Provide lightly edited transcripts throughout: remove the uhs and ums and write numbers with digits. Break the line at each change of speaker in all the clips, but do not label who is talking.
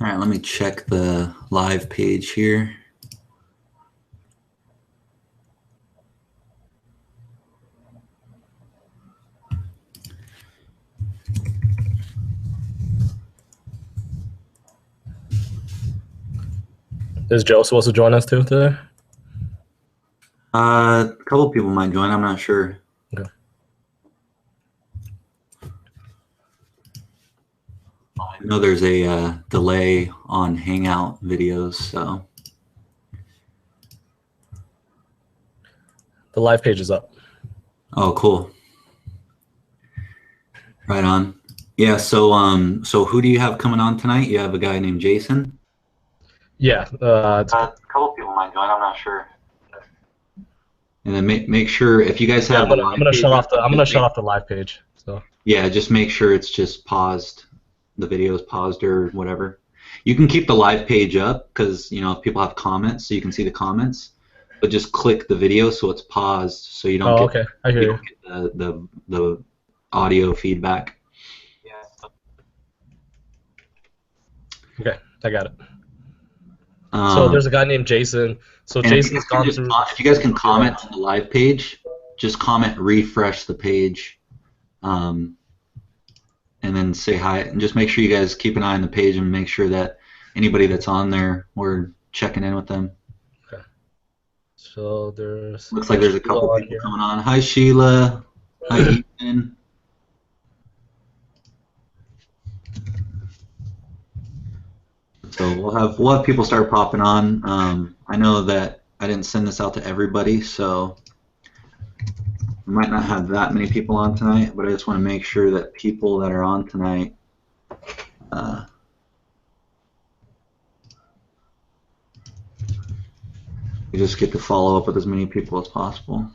All right, let me check the live page here.
Is Joe supposed to join us too today?
A couple people might join. I'm not sure.
Okay.
I know there's a delay on Hangout videos, so.
The live page is up.
Oh, cool. Right on. Yeah. So who do you have coming on tonight? You have a guy named Jason.
Yeah.
A couple people might join. I'm not sure. And then make sure if you guys have.
I'm gonna shut off the live page. So.
Yeah, just make sure it's just paused. The video is paused or whatever. You can keep the live page up because if people have comments, so you can see the comments. But just click the video so it's paused, so you don't
okay. I hear you.
Get the audio feedback.
Okay, I got it. So there's a guy named Jason. So Jason's gone through.
If you guys can comment to the live page, just comment refresh the page, and then say hi. And just make sure you guys keep an eye on the page and make sure that anybody that's on there, we're checking in with them.
Okay. So
looks like there's a couple people coming on. Hi Sheila. Hi Ethan. So we'll have people start popping on. I know that I didn't send this out to everybody, so we might not have that many people on tonight, but I just want to make sure that people that are on tonight we just get to follow up with as many people as possible.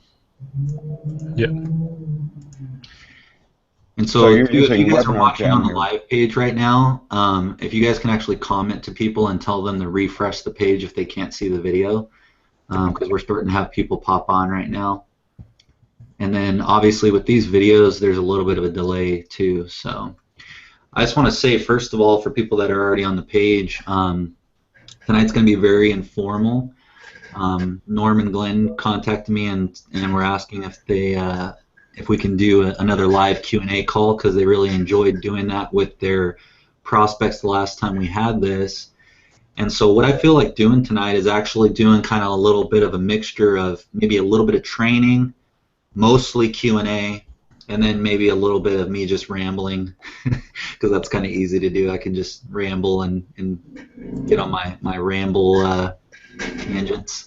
Yep.
And so if you guys are watching on the live page right now, if you guys can actually comment to people and tell them to refresh the page if they can't see the video, because we're starting to have people pop on right now. And then obviously with these videos, there's a little bit of a delay too. So I just want to say, first of all, for people that are already on the page, tonight's going to be very informal. Norm and Glenn contacted me and we're asking if they if we can do another live Q&A call because they really enjoyed doing that with their prospects the last time we had this. And so what I feel like doing tonight is actually doing kind of a little bit of a mixture of maybe a little bit of training, mostly Q&A, and then maybe a little bit of me just rambling because that's kind of easy to do. I can just ramble and get on my ramble tangents.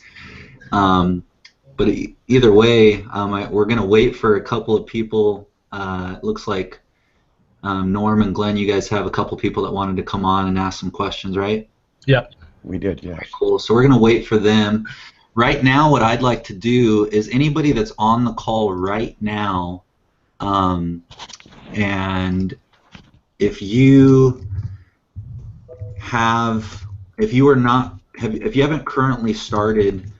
But either way, we're going to wait for a couple of people. It looks like Norm and Glenn, you guys have a couple people that wanted to come on and ask some questions, right?
Yeah.
We did, yes.
Right, cool. So we're going to wait for them. Right now, what I'd like to do is anybody that's on the call right now, and if you haven't currently started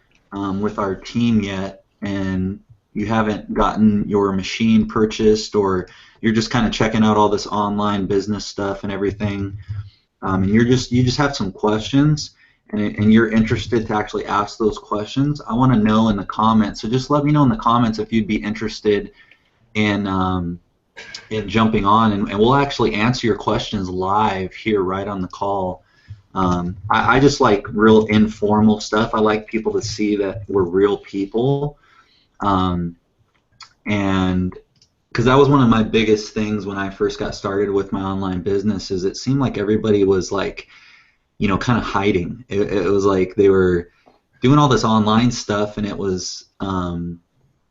with our team yet, and you haven't gotten your machine purchased, or you're just kind of checking out all this online business stuff and everything, and you just have some questions, and you're interested to actually ask those questions, I want to know in the comments. So just let me know in the comments if you'd be interested in jumping on, and we'll actually answer your questions live here right on the call. I just like real informal stuff. I like people to see that we're real people, and because that was one of my biggest things when I first got started with my online business, is it seemed like everybody was like, kind of hiding. It was like they were doing all this online stuff, and it was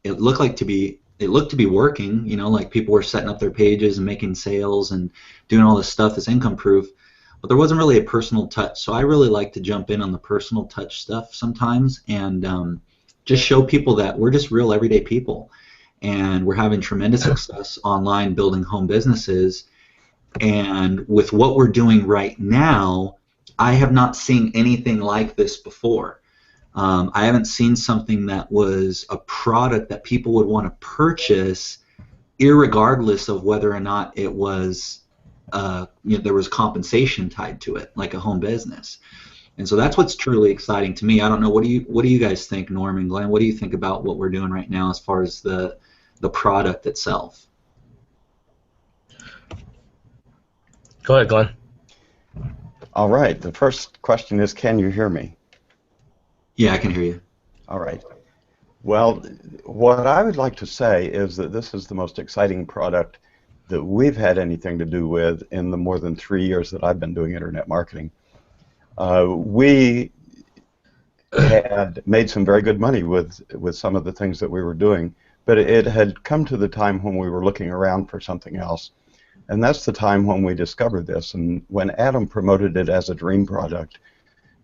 it looked to be working. Like people were setting up their pages and making sales and doing all this stuff that's income proof. But there wasn't really a personal touch, so I really like to jump in on the personal touch stuff sometimes and just show people that we're just real everyday people, and we're having tremendous success online building home businesses. And with what we're doing right now, I have not seen anything like this before. I haven't seen something that was a product that people would want to purchase irregardless of whether or not it was there was compensation tied to it, like a home business. And so that's what's truly exciting to me. I don't know, what do you guys think, Norm and Glenn? What do you think about what we're doing right now as far as the product itself?
Go ahead, Glenn.
All right. The first question is, can you hear me?
Yeah, I can hear you.
All right. Well, what I would like to say is that this is the most exciting product that we've had anything to do with in the more than 3 years that I've been doing internet marketing. We had made some very good money with some of the things that we were doing, but it had come to the time when we were looking around for something else. And that's the time when we discovered this. And when Adam promoted it as a dream product,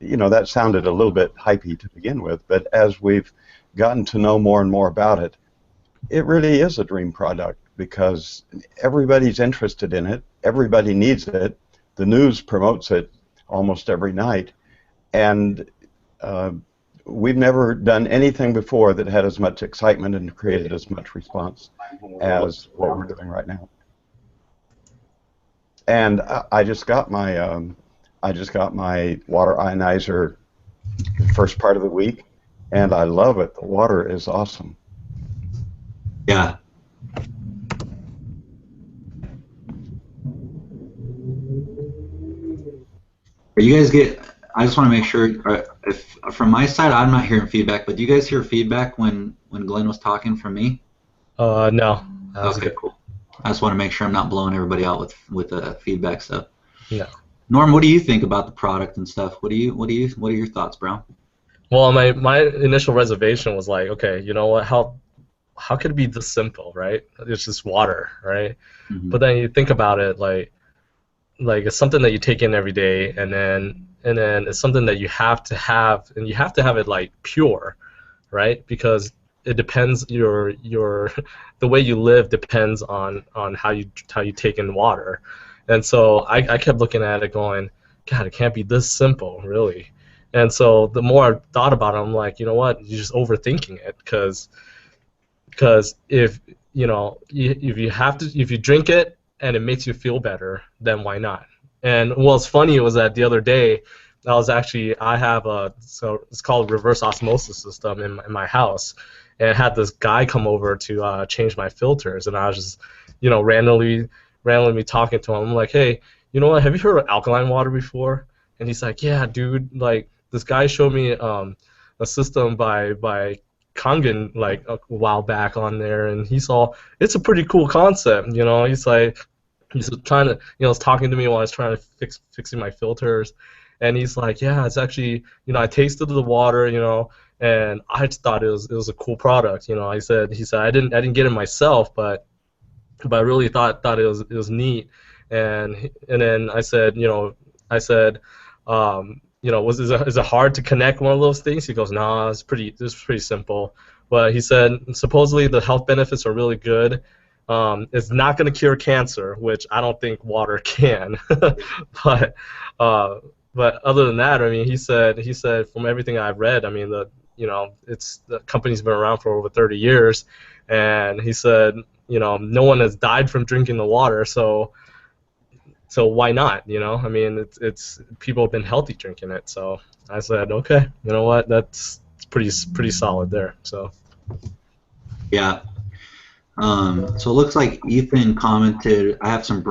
you know, that sounded a little bit hypey to begin with, but as we've gotten to know more and more about it, it really is a dream product because everybody's interested in it, everybody needs it, the news promotes it almost every night, and we've never done anything before that had as much excitement and created as much response as what we're doing right now. And I just got my water ionizer the first part of the week, and I love it. The water is awesome.
Yeah. You guys I just want to make sure, if from my side I'm not hearing feedback, but do you guys hear feedback when Glenn was talking from me?
No.
Okay, cool. I just want to make sure I'm not blowing everybody out with feedback stuff.
No.
Norm, what do you think about the product and stuff? What are your thoughts, bro?
Well, my initial reservation was like, okay, you know what? How could it be this simple, right? It's just water, right?
Mm-hmm.
But then you think about it, like it's something that you take in every day, and then it's something that you have to have, and you have to have it like pure, right? Because it depends the way you live depends on how you take in water. And so I kept looking at it going, God, it can't be this simple, really. And so the more I thought about it, I'm like, you know what, you're just overthinking it, because if you drink it and it makes you feel better, then why not? And what's funny was that the other day I have it's called reverse osmosis system in my house, and I had this guy come over to change my filters, and I was just randomly talking to him. I'm like, hey, you know what, have you heard of alkaline water before? And he's like, yeah, dude, like this guy showed me a system by Kangen like a while back on there, and he saw it's a pretty cool concept. He's trying to, was talking to me while I was trying to fixing my filters, and he's like, yeah, it's actually, I tasted the water, and I just thought it was a cool product. He said I didn't get it myself, but I really thought it was neat, and then I said, is it hard to connect one of those things? He goes, no, it's pretty simple. But he said supposedly the health benefits are really good. It's not going to cure cancer, which I don't think water can. but other than that, I mean, he said from everything I've read, I mean, the company's been around for over 30 years, and he said, no one has died from drinking the water, so why not? I mean, it's people have been healthy drinking it. So I said, okay, you know what? That's pretty solid there. So
yeah. So it looks like Ethan commented, I have some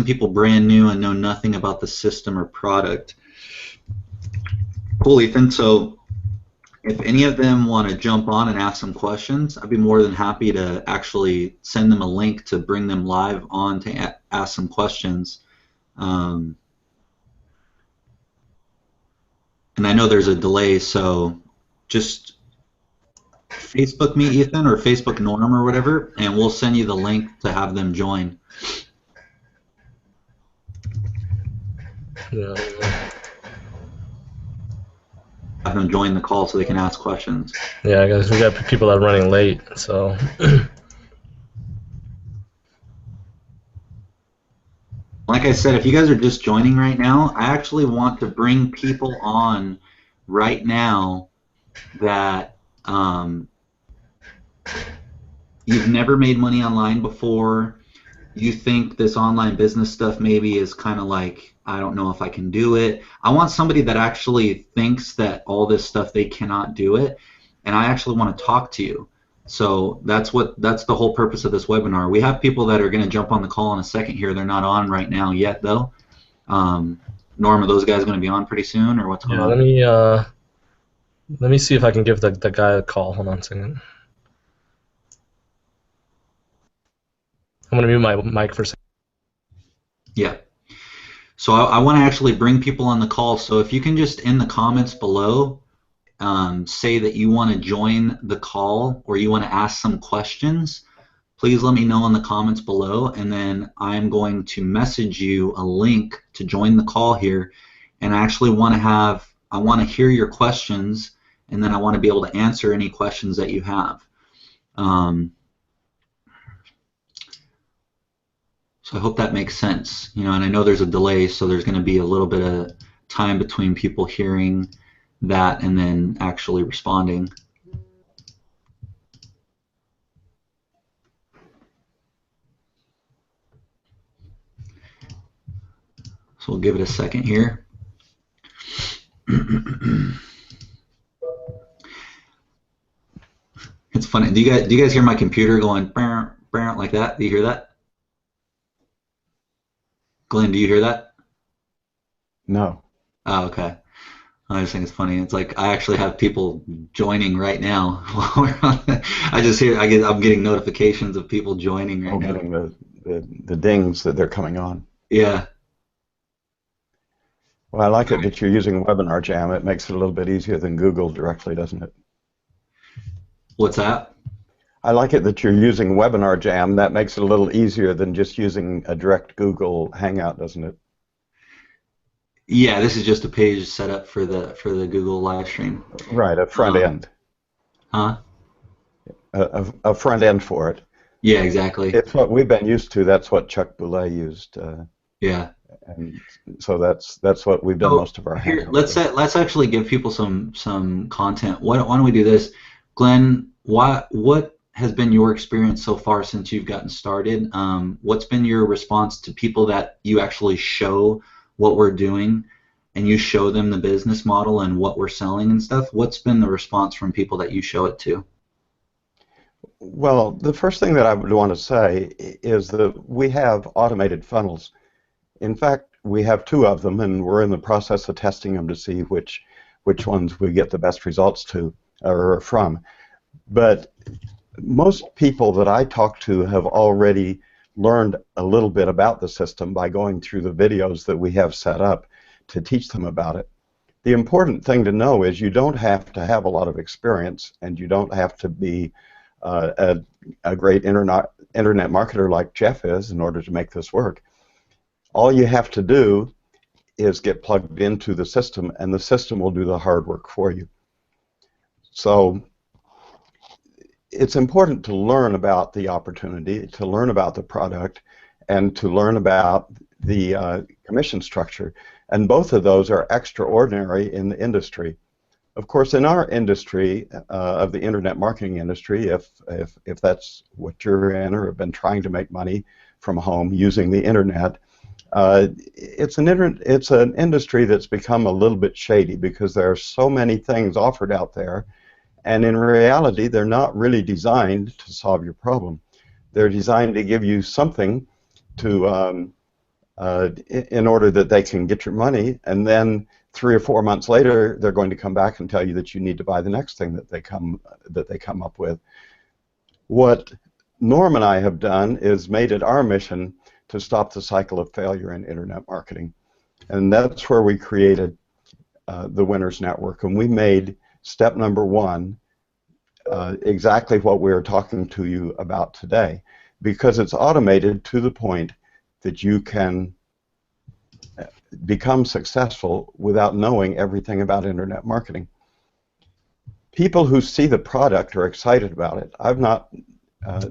people brand new and know nothing about the system or product. Cool, Ethan. So if any of them want to jump on and ask some questions, I'd be more than happy to actually send them a link to bring them live on to ask some questions. And I know there's a delay, so just Facebook me, Ethan, or Facebook Norm or whatever, and we'll send you the link to have them join.
Yeah.
Have them join the call so they can ask questions.
Yeah, guys, we got people that are running late, so.
Like I said, if you guys are just joining right now, I actually want to bring people on right now that you've never made money online before. you think this online business stuff maybe is kind of like, I don't know if I can do it. I want somebody that actually thinks that all this stuff they cannot do it, and I actually want to talk to you. So that's the whole purpose of this webinar. We have people that are going to jump on the call in a second here. They're not on right now yet though. Norm, are those guys going to be on pretty soon, or what's going on?
Let me see if I can give the guy a call. Hold on a second. I'm going to mute my mic for a second.
Yeah. So I want to actually bring people on the call. So if you can just in the comments below say that you want to join the call or you want to ask some questions, please let me know in the comments below, and then I'm going to message you a link to join the call here. And I actually want to hear your questions, and then I want to be able to answer any questions that you have. So I hope that makes sense. You know, and I know there's a delay, so there's going to be a little bit of time between people hearing that and then actually responding. So we'll give it a second here. It's funny. Do you guys hear my computer going like that? Do you hear that? Glenn, do you hear that?
No.
Oh, okay. I just think it's funny. It's like I actually have people joining right now. I'm getting notifications of people joining right now.
Getting the dings that they're coming on.
Yeah.
Well, I like it that you're using Webinar Jam. It makes it a little bit easier than Google directly, doesn't it?
What's that?
I like it that you're using Webinar Jam. That makes it a little easier than just using a direct Google Hangout, doesn't it?
Yeah, this is just a page set up for the Google live stream.
Right, a front end.
Huh?
A front end for it.
Yeah, exactly.
It's what we've been used to. That's what Chuck Boulay used.
Yeah.
And so that's what we've done most of our
here. Let's actually give people some content. Why don't we do this, Glenn? What has been your experience so far since you've gotten started? What's been your response to people that you actually show what we're doing and you show them the business model and what we're selling and stuff? What's been the response from people that you show it to?
Well, the first thing that I would want to say is that we have automated funnels. In fact, we have 2 of them, and we're in the process of testing them to see which ones we get the best results to or from. But most people that I talk to have already learned a little bit about the system by going through the videos that we have set up to teach them about it. The important thing to know is you don't have to have a lot of experience, and you don't have to be a great internet marketer like Jeff is in order to make this work. All you have to do is get plugged into the system, and the system will do the hard work for you. So it's important to learn about the opportunity, to learn about the product, and to learn about the commission structure. And both of those are extraordinary in the industry. Of course, in our industry, of the internet marketing industry, if that's what you're in or have been trying to make money from home using the internet, it's an industry that's become a little bit shady because there are so many things offered out there, and in reality they're not really designed to solve your problem. They're designed to give you something to in order that they can get your money, and then 3 or 4 months later they're going to come back and tell you that you need to buy the next thing that they come up with. What Norm and I have done is made it our mission to stop the cycle of failure in internet marketing, and that's where we created the Winners Network, and we made step number 1 exactly what we're talking to you about today, because it's automated to the point that you can become successful without knowing everything about internet marketing. People who see the product are excited about it. I've not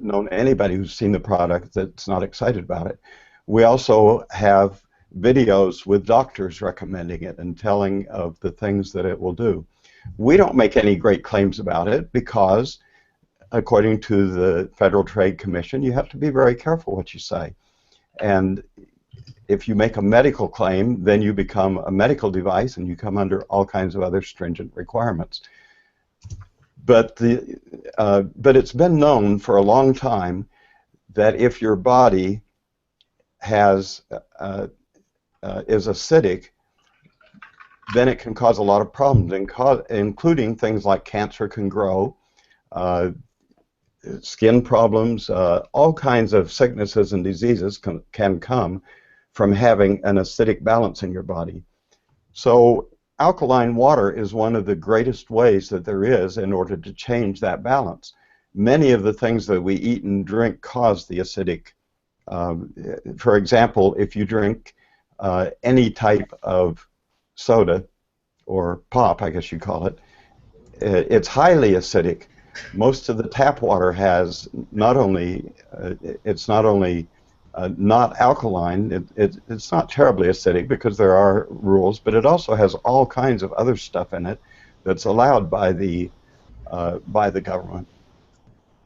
known anybody who's seen the product that's not excited about it. We also have videos with doctors recommending it and telling of the things that it will do. We don't make any great claims about it because, according to the Federal Trade Commission, you have to be very careful what you say. And if you make a medical claim, then you become a medical device and you come under all kinds of other stringent requirements. But it's been known for a long time that if your body has is acidic, then it can cause a lot of problems, including things like cancer can grow, skin problems, all kinds of sicknesses and diseases can come from having an acidic balance in your body. So alkaline water is one of the greatest ways that there is in order to change that balance. Many of the things that we eat and drink cause the acidic. For example, if you drink any type of soda, or pop, I guess you call it, it's highly acidic. Most of the tap water has not only, it's not only not alkaline, it's not terribly acidic because there are rules, but it also has all kinds of other stuff in it that's allowed by the government.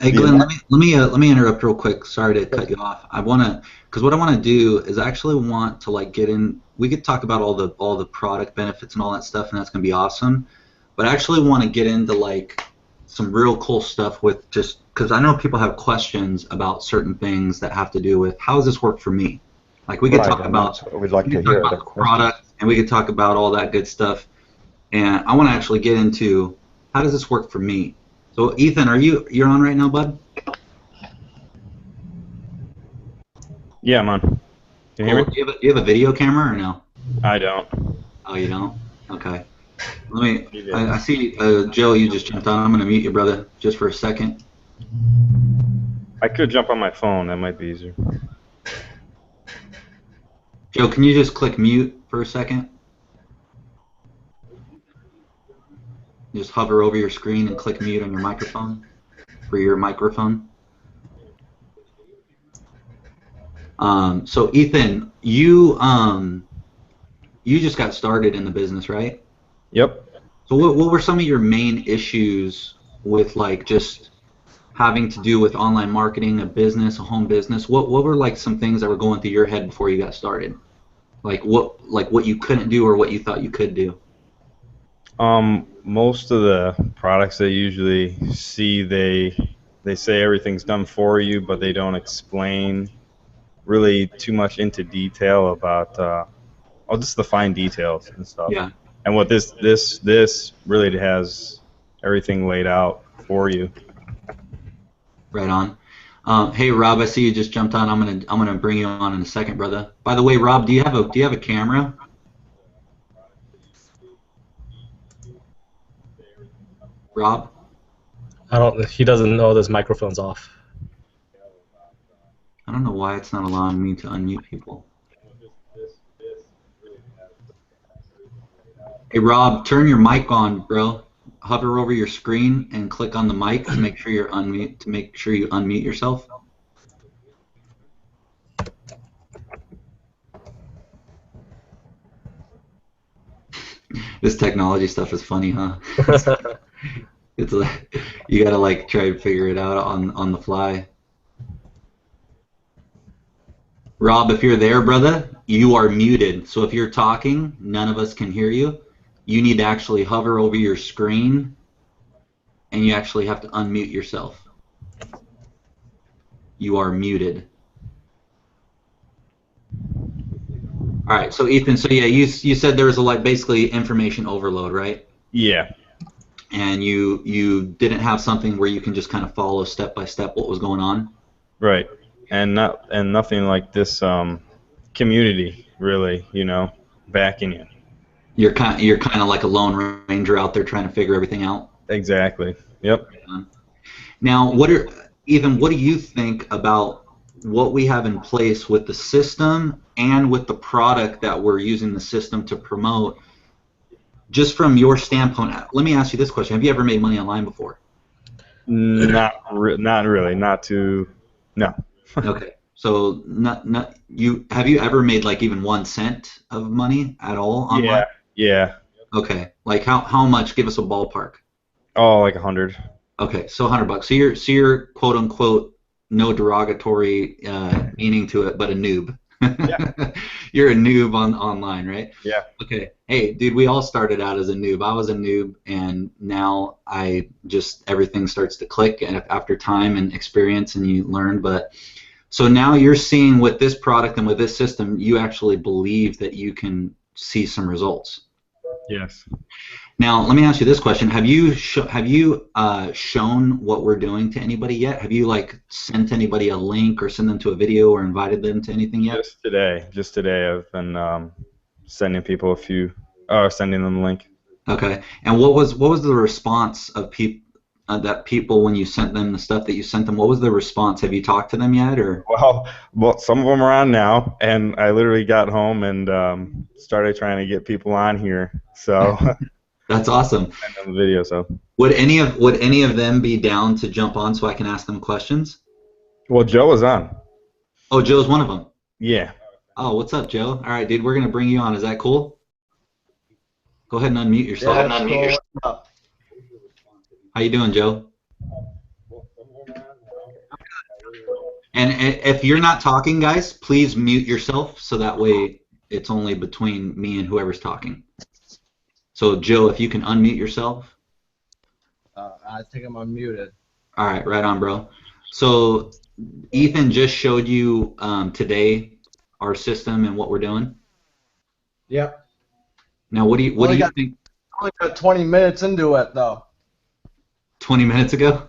Hey Glenn, let me interrupt real quick. Sorry to cut you off. Because what I want to do is I actually want to like get in. We could talk about all the product benefits and all that stuff, and that's gonna be awesome. But I actually want to get into like some real cool stuff with just because I know people have questions about certain things that have to do with how does this work for me. Like we could talk about
we'd like to hear
about the product, and we could talk about all that good stuff. And I want to actually get into how does this work for me. So Ethan, you're on right now, bud?
Yeah, I'm on. Can you hear me?
Do you have a video camera or no?
I don't.
Oh, you don't? Okay. I see Joe, you just jumped on. I'm going to mute you, brother, just for a second.
I could jump on my phone. That might be easier.
Joe, can you just click mute for a second? Just hover over your screen and click mute on your microphone for your microphone. So Ethan, you just got started in the business, right?
Yep.
So what were some of your main issues with like just having to do with online marketing, a business, a home business? What were like some things that were going through your head before you got started? Like what you couldn't do or what you thought you could do?
Most of the products they usually see, they say everything's done for you, but they don't explain really too much into detail about just the fine details and stuff.
Yeah.
And what this really has everything laid out for you.
Right on. Hey Rob, I see you just jumped on. I'm gonna bring you on in a second, brother. By the way, Rob, do you have a camera? Rob?
He doesn't know this microphone's off.
I don't know why it's not allowing me to unmute people. Hey Rob, turn your mic on, bro. Hover over your screen and click on the mic to make sure you unmute yourself. This technology stuff is funny, huh? It's like you gotta like try to figure it out on the fly. Rob, if you're there, brother, you are muted. So if you're talking, none of us can hear you. You need to actually hover over your screen, and you actually have to unmute yourself. You are muted. All right, so Ethan, so yeah, you said there was a like basically information overload, right?
Yeah.
And you didn't have something where you can just kind of follow step by step what was going on.
Right. And nothing like this community really, backing you.
You're kind of like a lone ranger out there trying to figure everything out.
Exactly. Yep.
Now, Ethan, what do you think about what we have in place with the system and with the product that we're using the system to promote? Just from your standpoint, let me ask you this question: have you ever made money online before?
Not really. No.
Okay. So have you ever made like even 1 cent of money at all online?
Yeah.
Okay. Like how much? Give us a ballpark.
Oh, like 100.
Okay, so $100. So you're quote unquote no derogatory meaning to it, but a noob.
Yeah.
You're a noob online, right?
Yeah.
Okay. Hey, dude, we all started out as a noob. I was a noob, and now everything starts to click, and after time and experience, and you learn. But so now you're seeing with this product and with this system, you actually believe that you can see some results.
Yes.
Now, let me ask you this question: have you shown what we're doing to anybody yet? Have you like sent anybody a link or sent them to a video or invited them to anything yet?
Just today, I've been sending people sending them a link.
Okay. And what was the response of people when you sent them the stuff that you sent them? What was the response? Have you talked to them yet, or?
Well, some of them are on now, and I literally got home and started trying to get people on here. So.
That's awesome.
On the video, so.
Would any of them be down to jump on so I can ask them questions?
Well, Joe is on.
Oh, Joe's one of them.
Yeah.
Oh, what's up, Joe? All right, dude, we're gonna bring you on. Is that cool? Go ahead and unmute yourself.
Yeah, that's cool. What's up?
How you doing, Joe? And if you're not talking, guys, please mute yourself so that way it's only between me and whoever's talking. So, Joe, if you can unmute yourself.
I think I'm unmuted.
All right, right on, bro. So, Ethan just showed you today our system and what we're doing.
Yep.
Now, what do you think?
I only got 20 minutes into it, though.
20 minutes ago?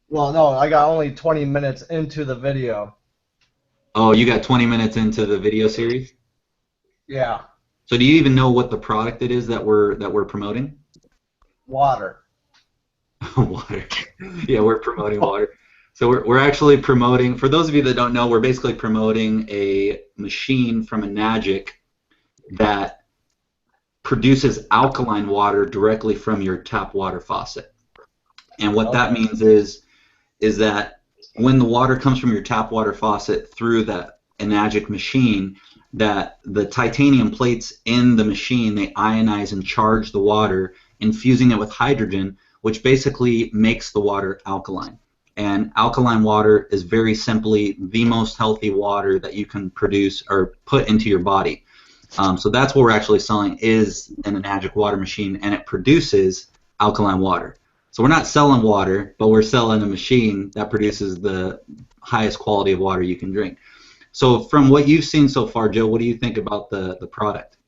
Well, no, I got only 20 minutes into the video.
Oh, you got 20 minutes into the video series?
Yeah.
So do you even know what the product it is that we're promoting?
Water.
Water. Yeah, we're promoting water. So we're actually promoting, for those of you that don't know, we're basically promoting a machine from Enagic that produces alkaline water directly from your tap water faucet. And what that means is that when the water comes from your tap water faucet through that Enagic machine, that the titanium plates in the machine, they ionize and charge the water, infusing it with hydrogen, which basically makes the water alkaline. And alkaline water is very simply the most healthy water that you can produce or put into your body. So that's what we're actually selling is an Enagic water machine, and it produces alkaline water. So we're not selling water, but we're selling a machine that produces the highest quality of water you can drink. So from what you've seen so far, Joe, what do you think about the product?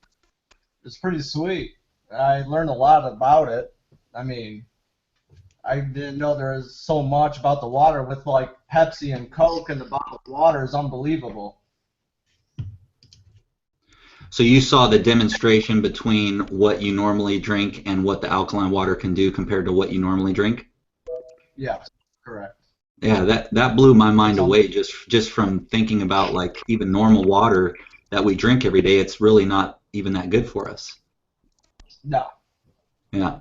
It's pretty sweet. I learned a lot about it. I mean, I didn't know there was so much about the water with like Pepsi and Coke, and the bottled water is unbelievable.
So you saw the demonstration between what you normally drink and what the alkaline water can do compared to what you normally drink?
Yes, correct.
Yeah, that blew my mind away just from thinking about like even normal water that we drink every day. It's really not even that good for us.
No.
Yeah.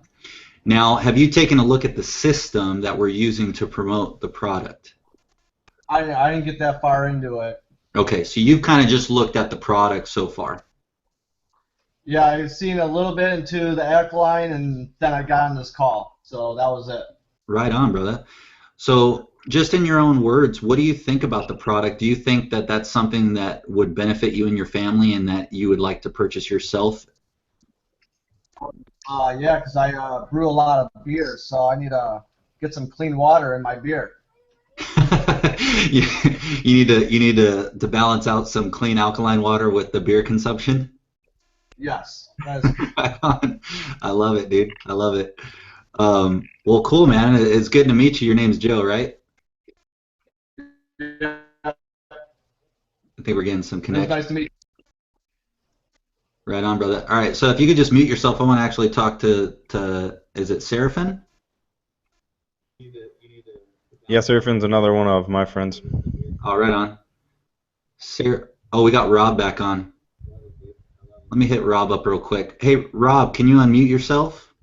Now, have you taken a look at the system that we're using to promote the product?
I didn't get that far into it.
Okay, so you've kind of just looked at the product so far.
Yeah, I've seen a little bit into the alkaline, and then I got on this call, so that was it.
Right on, brother. So just in your own words, what do you think about the product? Do you think that that's something that would benefit you and your family and that you would like to purchase yourself?
Yeah, because I brew a lot of beer, so I need to get some clean water in my beer.
you need to balance out some clean alkaline water with the beer consumption?
Yes.
I love it, dude. I love it. Well, cool, man. It's good to meet you. Your name's Joe, right?
Yeah.
I think we're getting some connection.
It's nice to meet you.
Right on, brother. All right, so if you could just mute yourself, I want to actually talk to is it Seraphin?
Yeah, Seraphin's another one of my friends.
Oh, right on. Oh, we got Rob back on. Let me hit Rob up real quick. Hey, Rob, can you unmute yourself?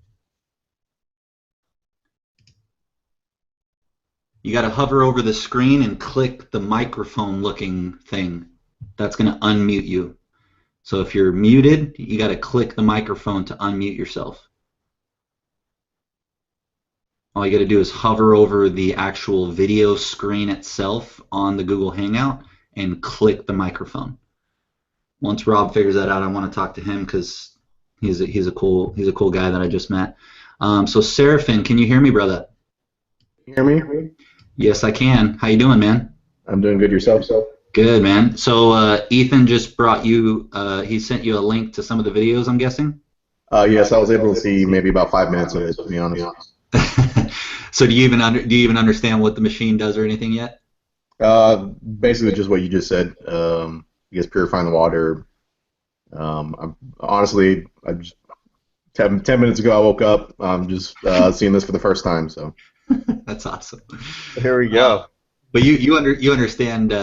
You got to hover over the screen and click the microphone looking thing. That's going to unmute you. So if you're muted, you got to click the microphone to unmute yourself. All you got to do is hover over the actual video screen itself on the Google Hangout and click the microphone. Once Rob figures that out, I want to talk to him because he's a cool guy that I just met. So Seraphin, can you hear me, brother?
You hear me?
Yes, I can. How you doing, man?
I'm doing good. Yourself?
Good, man. So Ethan just brought you. He sent you a link to some of the videos, I'm guessing.
Yes, I was able to see maybe about 5 minutes of it, to be honest.
So do you even understand what the machine does or anything yet?
Basically, just what you just said. I guess purifying the water. Honestly, I just 10 minutes ago I woke up. I'm just seeing this for the first time. So
That's awesome.
Here we go.
But you understand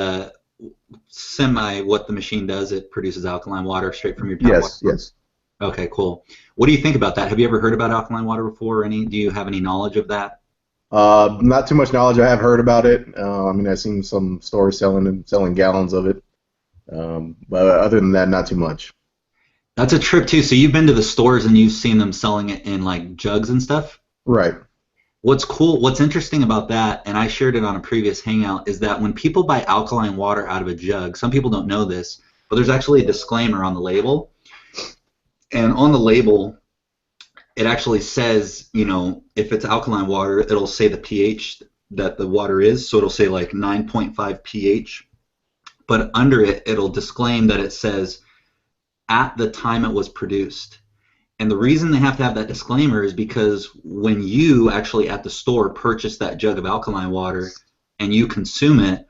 semi what the machine does. It produces alkaline water straight from your tap water.
yes.
Okay, cool. What do you think about that? Have you ever heard about alkaline water before? Do you have any knowledge of that?
Not too much knowledge. I have heard about it. I mean, I've seen some stores selling gallons of it. But other than that, not too much.
That's a trip too. So you've been to the stores and you've seen them selling it in like jugs and stuff?
Right.
What's cool, what's interesting about that, and I shared it on a previous hangout, is that when people buy alkaline water out of a jug, some people don't know this, but there's actually a disclaimer on the label. And on the label, it actually says, you know, if it's alkaline water, it'll say the pH that the water is. So it'll say like 9.5 pH. But under it, it'll disclaim that it says at the time it was produced. And the reason they have to have that disclaimer is because when you actually at the store purchase that jug of alkaline water and you consume it,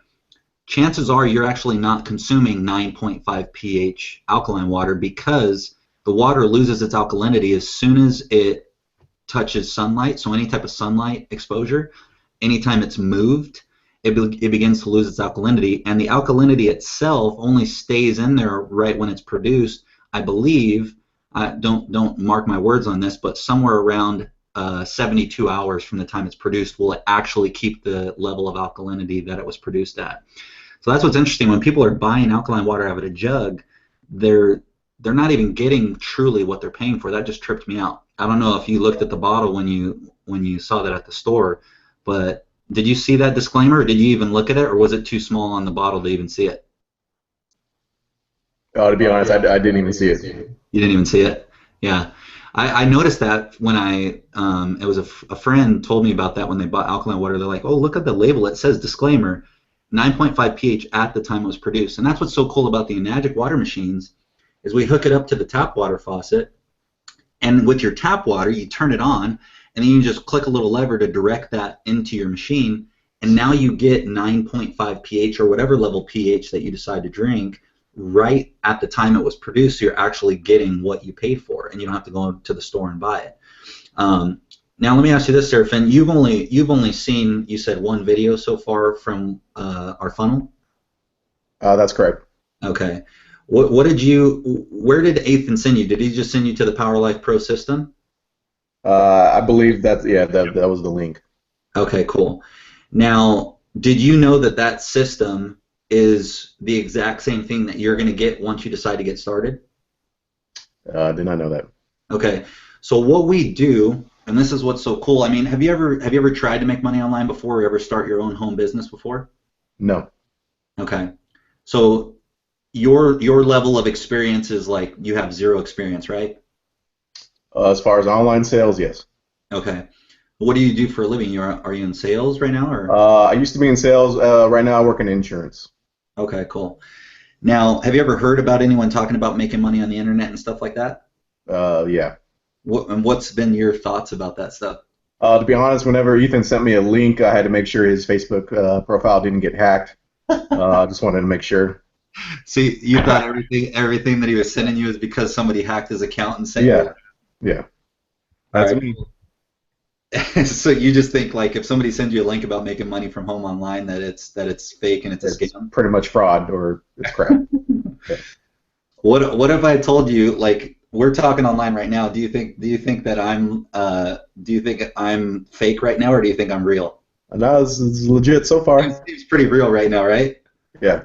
chances are you're actually not consuming 9.5 pH alkaline water because the water loses its alkalinity as soon as it touches sunlight. So any type of sunlight exposure, anytime it's moved, it begins to lose its alkalinity. And the alkalinity itself only stays in there right when it's produced, I believe. Don't mark my words on this, but somewhere around 72 hours from the time it's produced will it actually keep the level of alkalinity that it was produced at. So that's what's interesting. When people are buying alkaline water out of a jug, they're not even getting truly what they're paying for. That just tripped me out. I don't know if you looked at the bottle when you saw that at the store, but did you see that disclaimer, or did you even look at it, or was it too small on the bottle to even see it?
To be honest, I didn't even see it.
You didn't even see it? Yeah. I noticed that when it was a friend told me about that when they bought alkaline water. They're like, oh, look at the label. It says disclaimer, 9.5 pH at the time it was produced. And that's what's so cool about the Enagic water machines is we hook it up to the tap water faucet, and with your tap water, you turn it on, and then you just click a little lever to direct that into your machine, and now you get 9.5 pH or whatever level pH that you decide to drink right at the time it was produced, so you're actually getting what you paid for, and you don't have to go to the store and buy it. Now let me ask you this, Seraphin. You've only seen, you said, one video so far from our funnel?
That's correct.
Okay. Where did Ethan send you? Did he just send you to the Power Life Pro system?
I believe that was the link.
Okay, cool. Now, did you know that system is the exact same thing that you're going to get once you decide to get started?
Did not know that.
Okay, so what we do, and this is what's so cool. I mean, have you ever tried to make money online before, or ever start your own home business before?
No.
Okay, so your level of experience is like you have zero experience, right?
As far as online sales, yes.
Okay. What do you do for a living? Are you in sales right now, or?
I used to be in sales. Right now, I work in insurance.
Okay, cool. Now, have you ever heard about anyone talking about making money on the internet and stuff like that?
Yeah.
What's been your thoughts about that stuff?
To be honest, whenever Ethan sent me a link, I had to make sure his Facebook profile didn't get hacked. I just wanted to make sure.
See, you thought everything that he was sending you was because somebody hacked his account and sent
you? Yeah.
That's me. So you just think like if somebody sends you a link about making money from home online that it's fake and it's a scam?
Pretty much fraud or it's crap.
What if I told you, like, we're talking online right now? Do you think that I'm fake right now, or do you think I'm real?
No, this is legit so far.
It seems pretty real right now, right?
Yeah.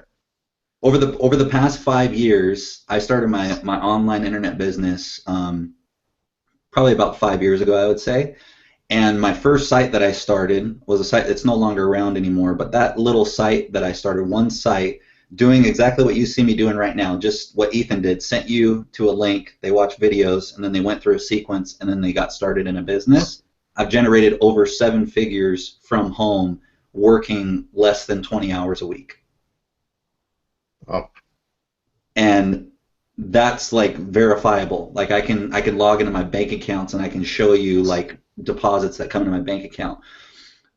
Over the past 5 years, I started my online internet business probably about 5 years ago, I would say. And my first site that I started was a site that's no longer around anymore, but that little site that I started, one site, doing exactly what you see me doing right now, just what Ethan did, sent you to a link, they watched videos, and then they went through a sequence, and then they got started in a business. I've generated over 7 figures from home working less than 20 hours a week.
Oh.
And that's like verifiable. Like I can log into my bank accounts and I can show you like deposits that come into my bank account.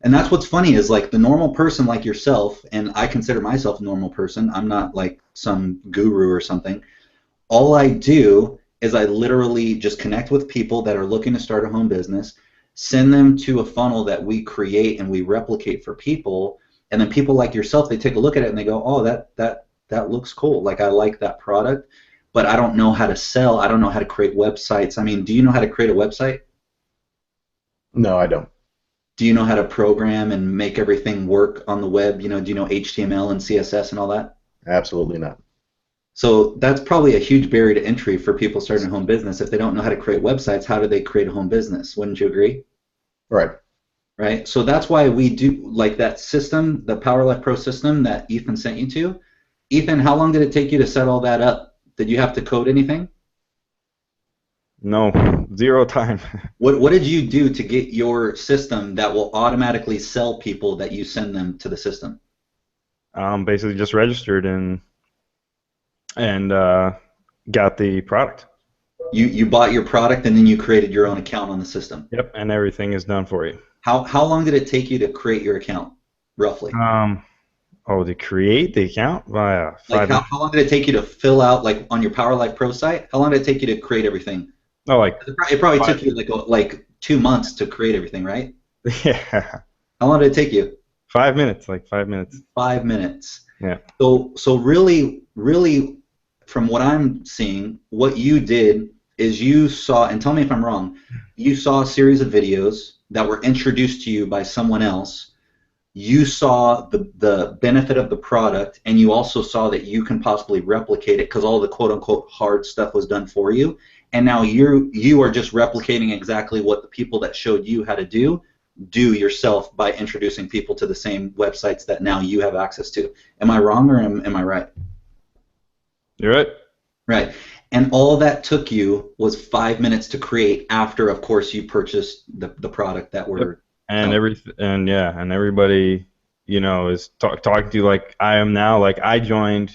And that's what's funny is like the normal person like yourself, and I consider myself a normal person. I'm not like some guru or something. All I do is I literally just connect with people that are looking to start a home business, send them to a funnel that we create and we replicate for people, and then people like yourself, they take a look at it and they go, oh, that looks cool. Like I like that product, but I don't know how to sell. I don't know how to create websites. I mean, do you know how to create a website?
No, I don't.
Do you know how to program and make everything work on the web? You know, do you know HTML and CSS and all that?
Absolutely not.
So that's probably a huge barrier to entry for people starting a home business. If they don't know how to create websites, how do they create a home business? Wouldn't you agree?
Right.
Right. So that's why we do like that system, the Power Life Pro system that Ethan sent you to. Ethan, how long did it take you to set all that up? Did you have to code anything?
No, 0 time.
What did you do to get your system that will automatically sell people that you send them to the system?
Basically just registered and got the product.
You bought your product and then you created your own account on the system.
Yep, and everything is done for you.
How long did it take you to create your account, roughly?
To create the account?
Like how long did it take you to fill out, like on your Power Life Pro site? How long did it take you to create everything?
Oh, like
it probably took you like 2 months to create everything, right?
Yeah.
How long did it take you?
5 minutes, like 5 minutes.
5 minutes.
Yeah.
So really, from what I'm seeing, what you did is you saw, and tell me if I'm wrong, you saw a series of videos that were introduced to you by someone else. You saw the benefit of the product, and you also saw that you can possibly replicate it because all the quote-unquote hard stuff was done for you. And now you are just replicating exactly what the people that showed you how to do yourself by introducing people to the same websites that now you have access to. Am I wrong or am I right?
You're right.
Right. And all that took you was 5 minutes to create after, of course, you purchased the product that we're... Yep.
And everybody, is talking to you like I am now. Like I joined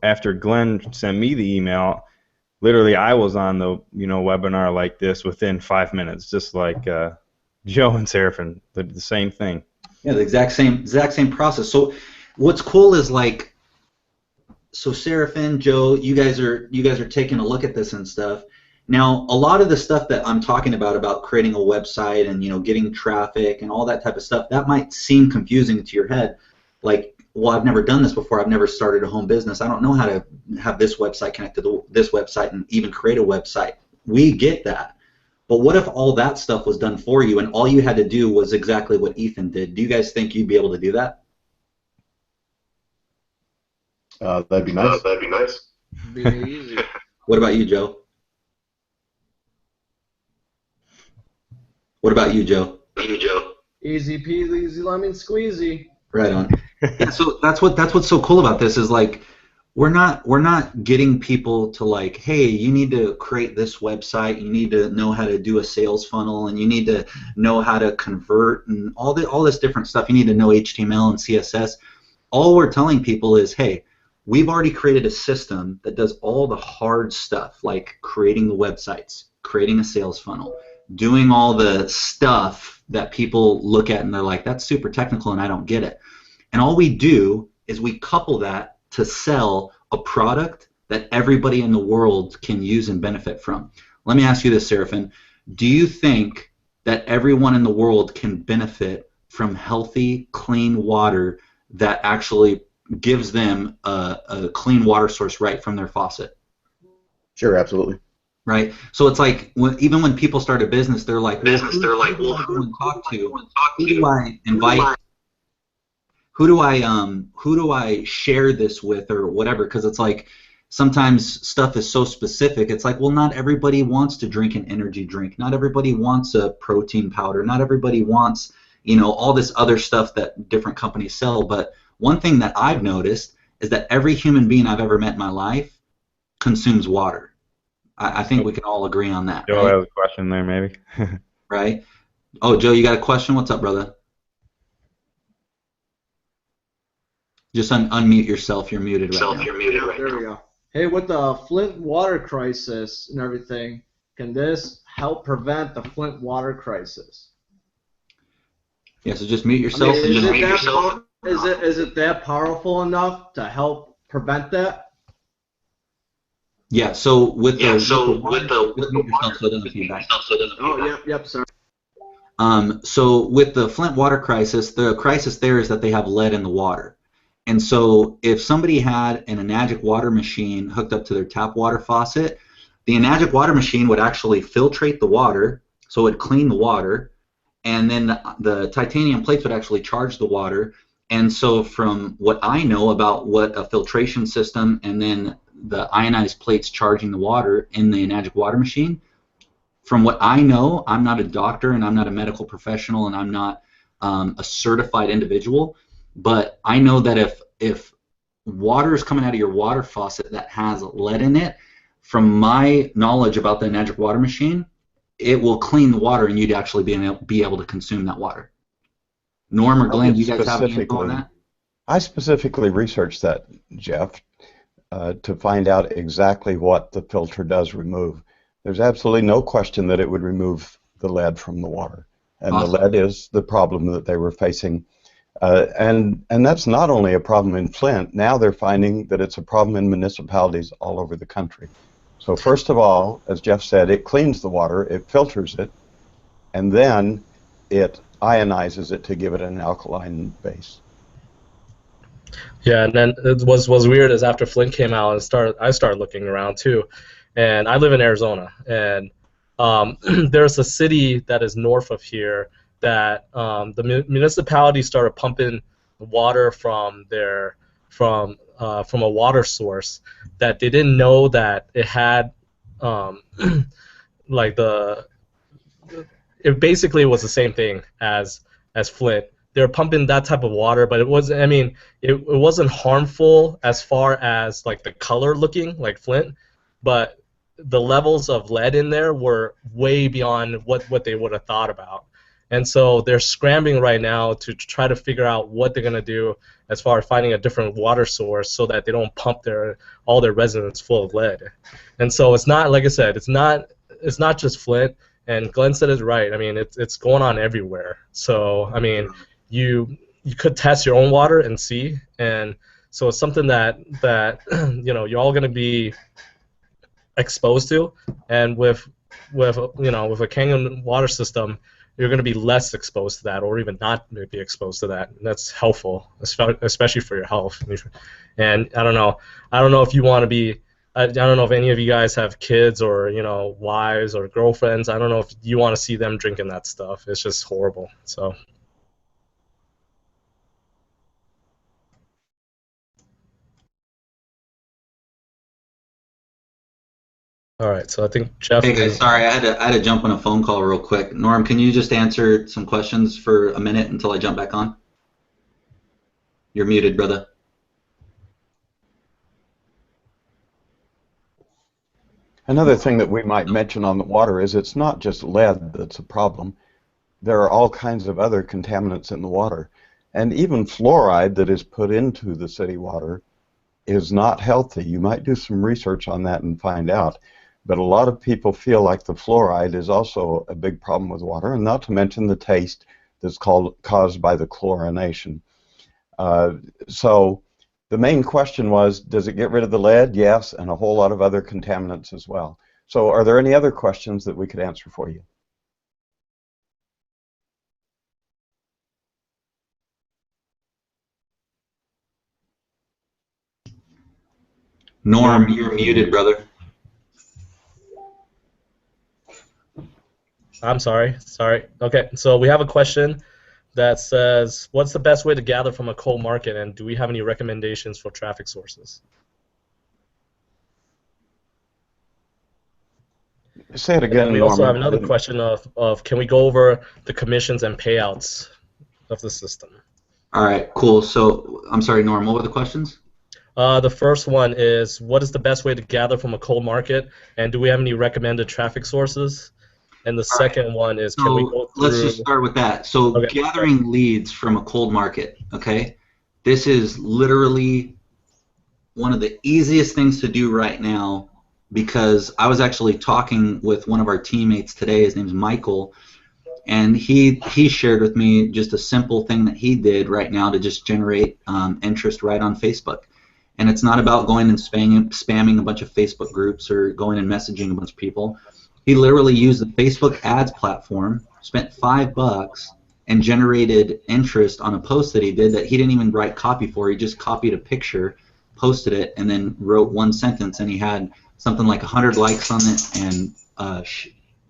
after Glenn sent me the email. Literally, I was on the webinar like this within 5 minutes, just like Joe and Seraphin, the same thing.
Yeah, the exact same process. So, what's cool is like, so Seraphin, Joe, you guys are taking a look at this and stuff. Now, a lot of the stuff that I'm talking about creating a website and getting traffic and all that type of stuff, that might seem confusing to your head. Like, well, I've never done this before. I've never started a home business. I don't know how to have this website connected to this website and even create a website. We get that. But what if all that stuff was done for you and all you had to do was exactly what Ethan did? Do you guys think you'd be able to do that?
That'd be nice.
Be easy.
What about you, Joe? What about you, Joe?
Easy peasy, easy lemon squeezy.
Right on. Yeah, so that's what's so cool about this is like we're not getting people to like, hey, you need to create this website, you need to know how to do a sales funnel, and you need to know how to convert and all this different stuff. You need to know HTML and CSS. All we're telling people is, hey, we've already created a system that does all the hard stuff, like creating the websites, creating a sales funnel, doing all the stuff that people look at and they're like, that's super technical and I don't get it. And all we do is we couple that to sell a product that everybody in the world can use and benefit from. Let me ask you this, Seraphin. Do you think that everyone in the world can benefit from healthy, clean water that actually gives them a clean water source right from their faucet?
Sure, absolutely.
Right. So it's like even when people start a business, they're like, well, who do I go and talk to? Who do I invite? Who do I share this with or whatever? Because it's like sometimes stuff is so specific. It's like, well, not everybody wants to drink an energy drink. Not everybody wants a protein powder. Not everybody wants, all this other stuff that different companies sell. But one thing that I've noticed is that every human being I've ever met in my life consumes water. I think we can all agree on that.
Joe
right?
has a question there, maybe.
Right? Oh, Joe, you got a question? What's up, brother? Just unmute yourself. You're muted right now.
There we go. Hey, with the Flint water crisis and everything, can this help prevent the Flint water crisis?
Yeah, so just mute yourself.
Is it that powerful enough to help prevent that?
Yeah, so with the water, just mute yourself so it doesn't feedback.
Oh, yep, sorry.
So with the Flint water crisis, the crisis there is that they have lead in the water. And so if somebody had an Enagic water machine hooked up to their tap water faucet, the Enagic water machine would actually filtrate the water, so it would clean the water, and then the titanium plates would actually charge the water. And so from what I know about what a filtration system and then the ionized plates charging the water in the Enagic water machine, from what I know, I'm not a doctor and I'm not a medical professional and I'm not a certified individual, but I know that if water is coming out of your water faucet that has lead in it, from my knowledge about the Enagic water machine, it will clean the water and you'd actually be able to consume that water. Norm or Glenn, do you guys have any info on that?
I specifically researched that, Jeff, to find out exactly what the filter does remove. There's absolutely no question that it would remove the lead from the water. And awesome. The lead is the problem that they were facing. And that's not only a problem in Flint. Now they're finding that it's a problem in municipalities all over the country. So first of all, as Jeff said, it cleans the water, it filters it, and then it ionizes it to give it an alkaline base.
Yeah, and then it was weird is after Flint came out, I started looking around too, and I live in Arizona, and there's a city that is north of here that the municipality started pumping water from a water source that they didn't know that it had like it basically was the same thing as Flint. They were pumping that type of water, but it wasn't harmful as far as like the color looking like Flint, but the levels of lead in there were way beyond what they would have thought about. And so they're scrambling right now to try to figure out what they're going to do as far as finding a different water source so that they don't pump all their residents full of lead. And so it's not, like I said, it's not just Flint, and Glenn said it right. I mean, it's going on everywhere. So, I mean, you could test your own water and see, and so it's something that you're all going to be exposed to, and with a Kangen water system, you're going to be less exposed to that, or even not be exposed to that. And that's helpful, especially for your health. And I don't know if you want to be. I don't know if any of you guys have kids or wives or girlfriends. I don't know if you want to see them drinking that stuff. It's just horrible. So. All right, so I think Jeff.
Hey guys, sorry, I had to jump on a phone call real quick. Norm, can you just answer some questions for a minute until I jump back on? You're muted, brother.
Another thing that we might mention on the water is it's not just lead that's a problem. There are all kinds of other contaminants in the water. And even fluoride that is put into the city water is not healthy. You might do some research on that and find out. But a lot of people feel like the fluoride is also a big problem with water, and not to mention the taste that's caused by the chlorination. So the main question was, does it get rid of the lead? Yes, and a whole lot of other contaminants as well. So are there any other questions that we could answer for you?
Norm, you're muted, brother.
I'm sorry. Okay, so we have a question that says, what's the best way to gather from a cold market, and do we have any recommendations for traffic sources?
Say it again,
And we
Norman.
also have another question of can we go over the commissions and payouts of the system?
All right, cool. So, I'm sorry, Norm, what were the questions?
The first one is, what is the best way to gather from a cold market, and do we have any recommended traffic sources? And the second one is, can we go through...
Let's just start with that. So
Okay.
gathering leads from a cold market, okay? This is literally one of the easiest things to do right now, because I was actually talking with one of our teammates today. His name's Michael, and he shared with me just a simple thing that he did right now to just generate interest right on Facebook. And it's not about going and spamming a bunch of Facebook groups or going and messaging a bunch of people. He literally used the Facebook ads platform, spent $5, and generated interest on a post that he did that he didn't even write copy for. He just copied a picture, posted it, and then wrote one sentence, and he had something like 100 likes on it and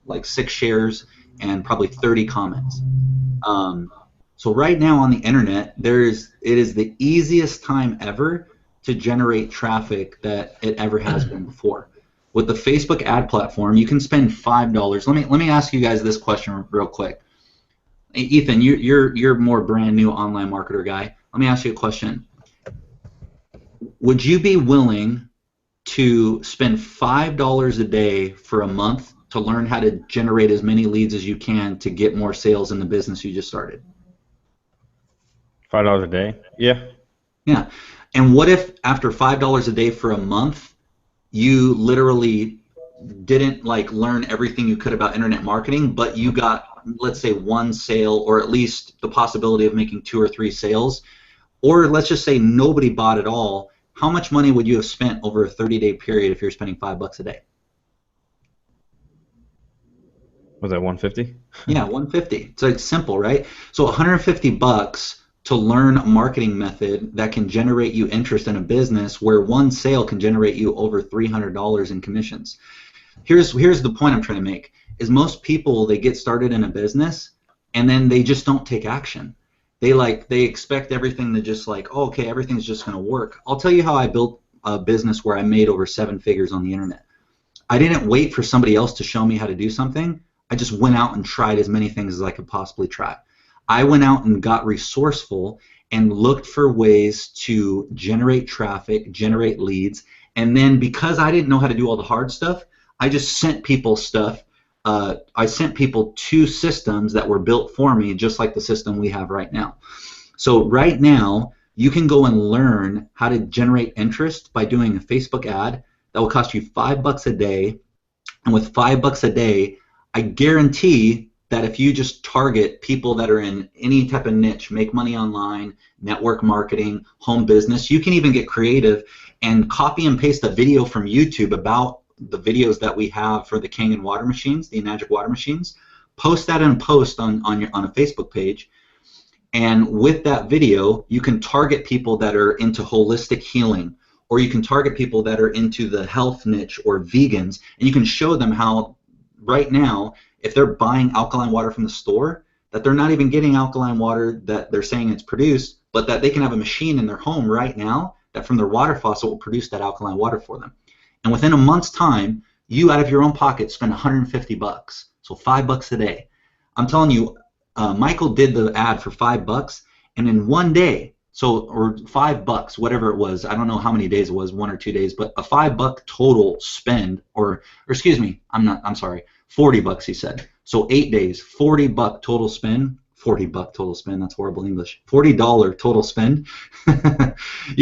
like 6 shares and probably 30 comments. So right now on the internet, it is the easiest time ever to generate traffic that it ever has been before. With the Facebook ad platform, you can spend $5. Let me ask you guys this question real quick. Ethan, you're more brand new online marketer guy. Let me ask you a question. Would you be willing to spend $5 a day for a month to learn how to generate as many leads as you can to get more sales in the business you just started?
$5 a day? Yeah.
Yeah. And what if after $5 a day for a month, you literally didn't like learn everything you could about internet marketing, but you got, let's say, 1 sale, or at least the possibility of making 2 or 3 sales, or let's just say nobody bought at all? How much money would you have spent over a 30-day period if you're spending $5 a day?
Was that 150?
Yeah, 150. It's like simple, right? So $150 to learn a marketing method that can generate you interest in a business where 1 sale can generate you over $300 in commissions. Here's the point I'm trying to make, is most people, they get started in a business and then they just don't take action. They expect everything to just like, oh, okay, everything's just going to work. I'll tell you how I built a business where I made over 7 figures on the internet. I didn't wait for somebody else to show me how to do something. I just went out and tried as many things as I could possibly try. I went out and got resourceful and looked for ways to generate traffic, generate leads, and then because I didn't know how to do all the hard stuff, I just sent people stuff. I sent people to systems that were built for me, just like the system we have right now. So right now, you can go and learn how to generate interest by doing a Facebook ad that will cost you $5 a day, and with $5 a day, I guarantee that if you just target people that are in any type of niche, make money online, network marketing, home business, you can even get creative and copy and paste a video from YouTube about the videos that we have for the Kangen water machines, the Enagic water machines, post that in a post on a Facebook page, and with that video, you can target people that are into holistic healing, or you can target people that are into the health niche or vegans, and you can show them how right now, if they're buying alkaline water from the store, that they're not even getting alkaline water that they're saying it's produced, but that they can have a machine in their home right now that from their water faucet will produce that alkaline water for them. And within a month's time, you out of your own pocket spend $150, so $5 a day. I'm telling you, Michael did the ad for $5, and in 1 day, or $5, whatever it was, I don't know how many days it was, 1 or 2 days, but a $5 total spend, or excuse me, I'm sorry, $40 he said. So 8 days, $40 total spend. $40 total spend, that's horrible English. $40 total spend. You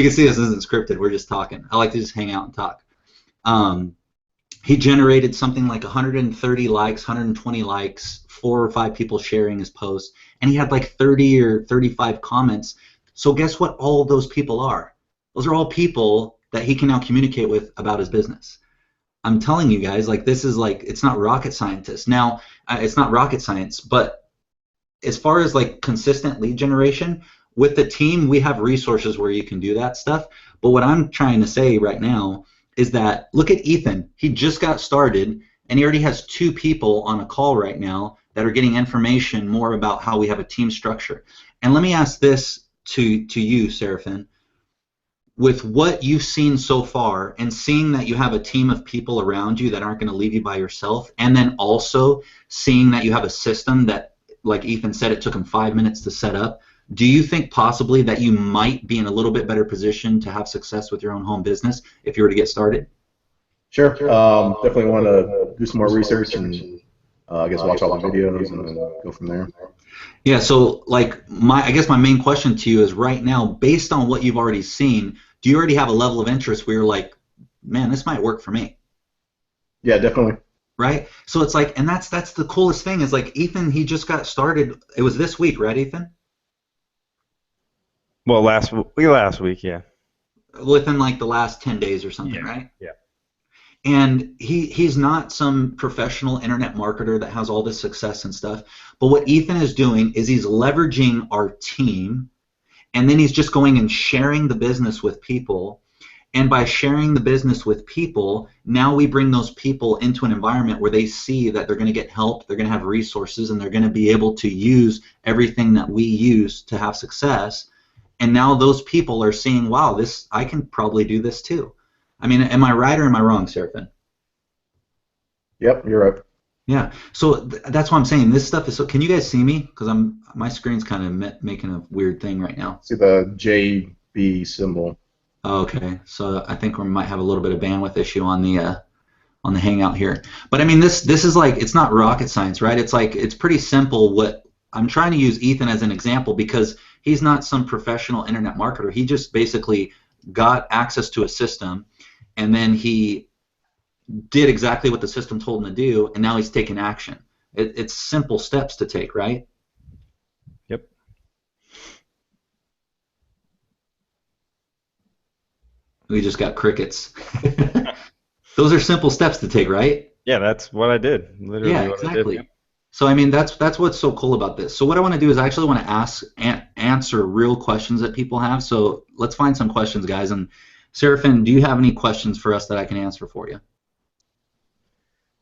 can see this isn't scripted, we're just talking. I like to just hang out and talk. He generated something like 130 likes, 120 likes, 4 or 5 people sharing his post, and he had like 30 or 35 comments. So guess what all of those people are? Those are all people that he can now communicate with about his business. I'm telling you guys, like, this is like, it's not rocket scientist. Now, it's not rocket science, but as far as like consistent lead generation, with the team, we have resources where you can do that stuff. But what I'm trying to say right now is that, look at Ethan. He just got started, and he already has 2 people on a call right now that are getting information more about how we have a team structure. And let me ask this to you, Seraphin. with what you've seen so far and seeing that you have a team of people around you that aren't going to leave you by yourself, and then also seeing that you have a system that, like Ethan said, it took him 5 minutes to set up, do you think possibly that you might be in a little bit better position to have success with your own home business if you were to get started?
Sure. Definitely want to do some more research and I guess watch all the videos and then go from there.
Yeah, so like I guess my main question to you is right now, based on what you've already seen, do you already have a level of interest where you're like, man, this might work for me?
Yeah, definitely.
Right? So it's like, and that's the coolest thing is like Ethan, he just got started. It was this week, right, Ethan?
Well, last week, yeah.
Within like the last 10 days or something,
Yeah.
right?
Yeah.
And he's not some professional internet marketer that has all this success and stuff. But what Ethan is doing is he's leveraging our team, and then he's just going and sharing the business with people. And by sharing the business with people, now we bring those people into an environment where they see that they're going to get help, they're going to have resources, and they're going to be able to use everything that we use to have success. And now those people are seeing, wow, I can probably do this too. I mean, am I right or am I wrong, Seraphin?
Yep, you're right.
Yeah. So that's what I'm saying. This stuff is so. Can you guys see me? Because my screen's kind of making a weird thing right now.
See the JB symbol.
Okay. So I think we might have a little bit of bandwidth issue on the Hangout here. But I mean, this is like, it's not rocket science, right? It's like, it's pretty simple. What I'm trying to use Ethan as an example because he's not some professional internet marketer. He just basically got access to a system, and then he did exactly what the system told him to do, and now he's taking action. It's simple steps to take, right?
Yep.
We just got crickets. Those are simple steps to take, right?
Yeah, that's what I did. Literally
yeah,
what
exactly.
I did.
So I mean, that's what's so cool about this. So what I want to do is I actually want to answer real questions that people have. So let's find some questions, guys. And Seraphin, do you have any questions for us that I can answer for you?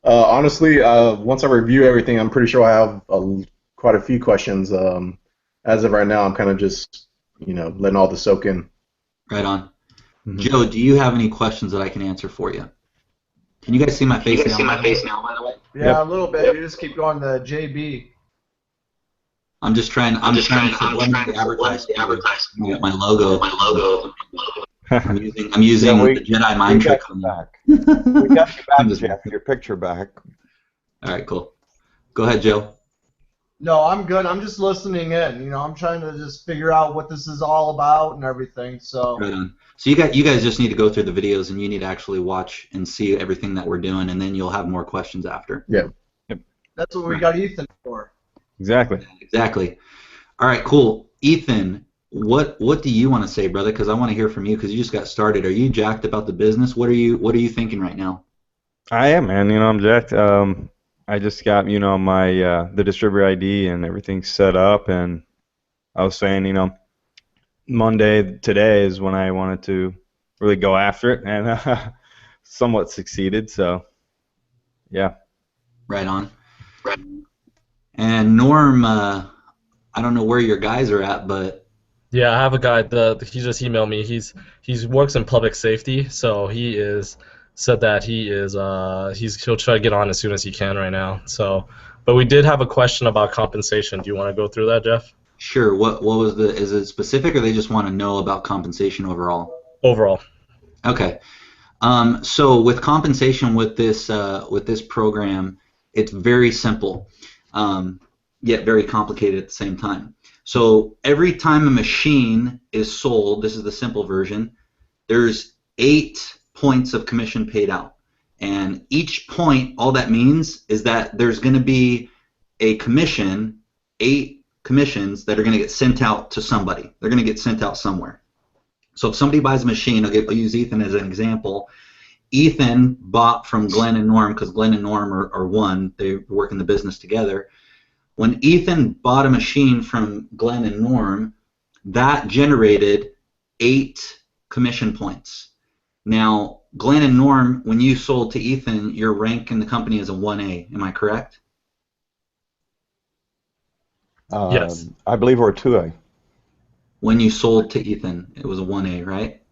Honestly, once I review everything, I'm pretty sure I have quite a few questions. As of right now, I'm kind of just, letting all this soak in.
Right on. Mm-hmm. Joe, do you have any questions that I can answer for you? Can you guys see my face now?
By the way? Yeah, a little bit. Yep. You just keep going to JB.
I'm just trying to advertise my logo. I'm using the Jedi mind trick.
We got you back, Jeff. Your picture back.
All right, cool. Go ahead, Joe.
No, I'm good. I'm just listening in. I'm trying to just figure out what this is all about and everything. So.
Right on. So you guys just need to go through the videos, and you need to actually watch and see everything that we're doing, and then you'll have more questions after.
Yeah.
Yep.
That's what we got Ethan for.
Exactly.
Exactly. All right, cool. Ethan, what do you want to say, brother? Because I want to hear from you because you just got started. Are you jacked about the business? What are you thinking right now?
I am, man. I'm jacked. I just got my the distributor ID and everything set up, and I was saying Monday today is when I wanted to really go after it, and somewhat succeeded. So yeah. Right
on. Right. And Norm, I don't know where your guys are at, but
yeah, I have a guy. He just emailed me. He works in public safety, so he said that he'll try to get on as soon as he can right now. So, but we did have a question about compensation. Do you want to go through that, Jeff?
Sure. What was is it specific, or they just want to know about compensation overall?
Overall.
Okay. So with compensation with this program, it's very simple, yet very complicated at the same time. So every time a machine is sold, this is the simple version, there's 8 points of commission paid out. And each point, all that means is that there's going to be a commission, 8 commissions that are going to get sent out to somebody. They're going to get sent out somewhere. So if somebody buys a machine, I'll use Ethan as an example. Ethan bought from Glenn and Norm, because Glenn and Norm are one. They work in the business together. When Ethan bought a machine from Glenn and Norm, that generated 8 commission points. Now, Glenn and Norm, when you sold to Ethan, your rank in the company is a 1A. Am I correct?
Yes.
I believe we're 2A.
When you sold to Ethan, it was a 1A, right?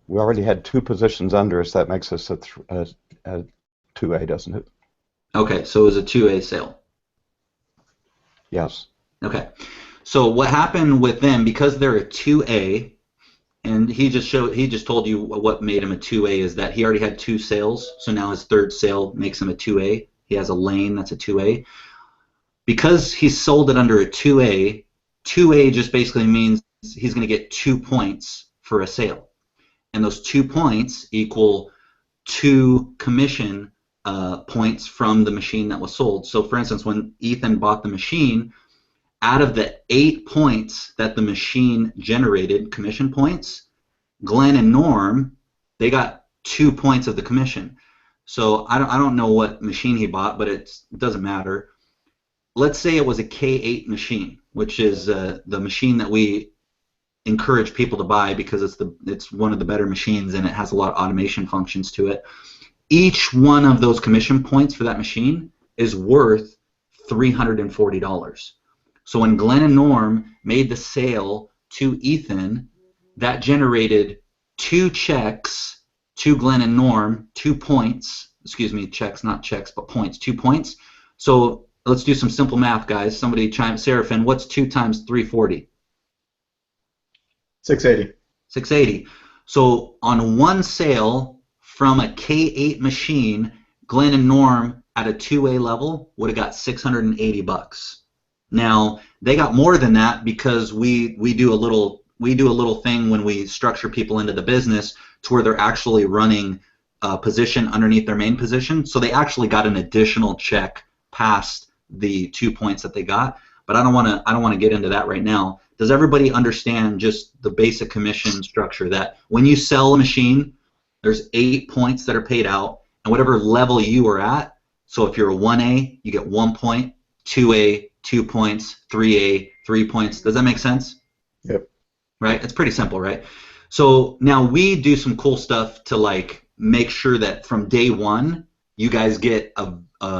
We already had 2 positions under us. That makes us a 2A, doesn't it?
Okay, so it was a 2A sale.
Yes.
Okay. So what happened with them, because they're a 2A, and he just told you what made him a 2A is that he already had 2 sales, so now his 3rd sale makes him a 2A. He has a lane that's a 2A. Because he sold it under a 2A, 2A just basically means he's going to get 2 points for a sale. And those 2 points equal 2 commission points from the machine that was sold. So for instance, when Ethan bought the machine, out of the 8 points that the machine generated, commission points, Glenn and Norm, they got 2 points of the commission. So I don't know what machine he bought, but it doesn't matter. Let's say it was a K8 machine, which is the machine that we encourage people to buy because it's one of the better machines and it has a lot of automation functions to it. Each one of those commission points for that machine is worth $340. So when Glenn and Norm made the sale to Ethan, that generated 2 checks to Glenn and Norm, 2 points, excuse me, checks, not checks, but points, 2 points. So let's do some simple math, guys. Somebody chime, Seraphin, what's 2 times 340?
680.
680. So on one sale from a K8 machine, Glenn and Norm at a 2A level would have got $680. Now they got more than that because we do a little thing when we structure people into the business to where they're actually running a position underneath their main position. So they actually got an additional check past the 2 points that they got. But I don't want to get into that right now. Does everybody understand just the basic commission structure that when you sell a machine, there's 8 points that are paid out, and whatever level you are at, so if you're a 1A, you get 1 point, 2A, 2 points, 3A, 3 points. Does that make sense?
Yep.
Right? It's pretty simple, right? So now we do some cool stuff to like make sure that from day one, you guys get a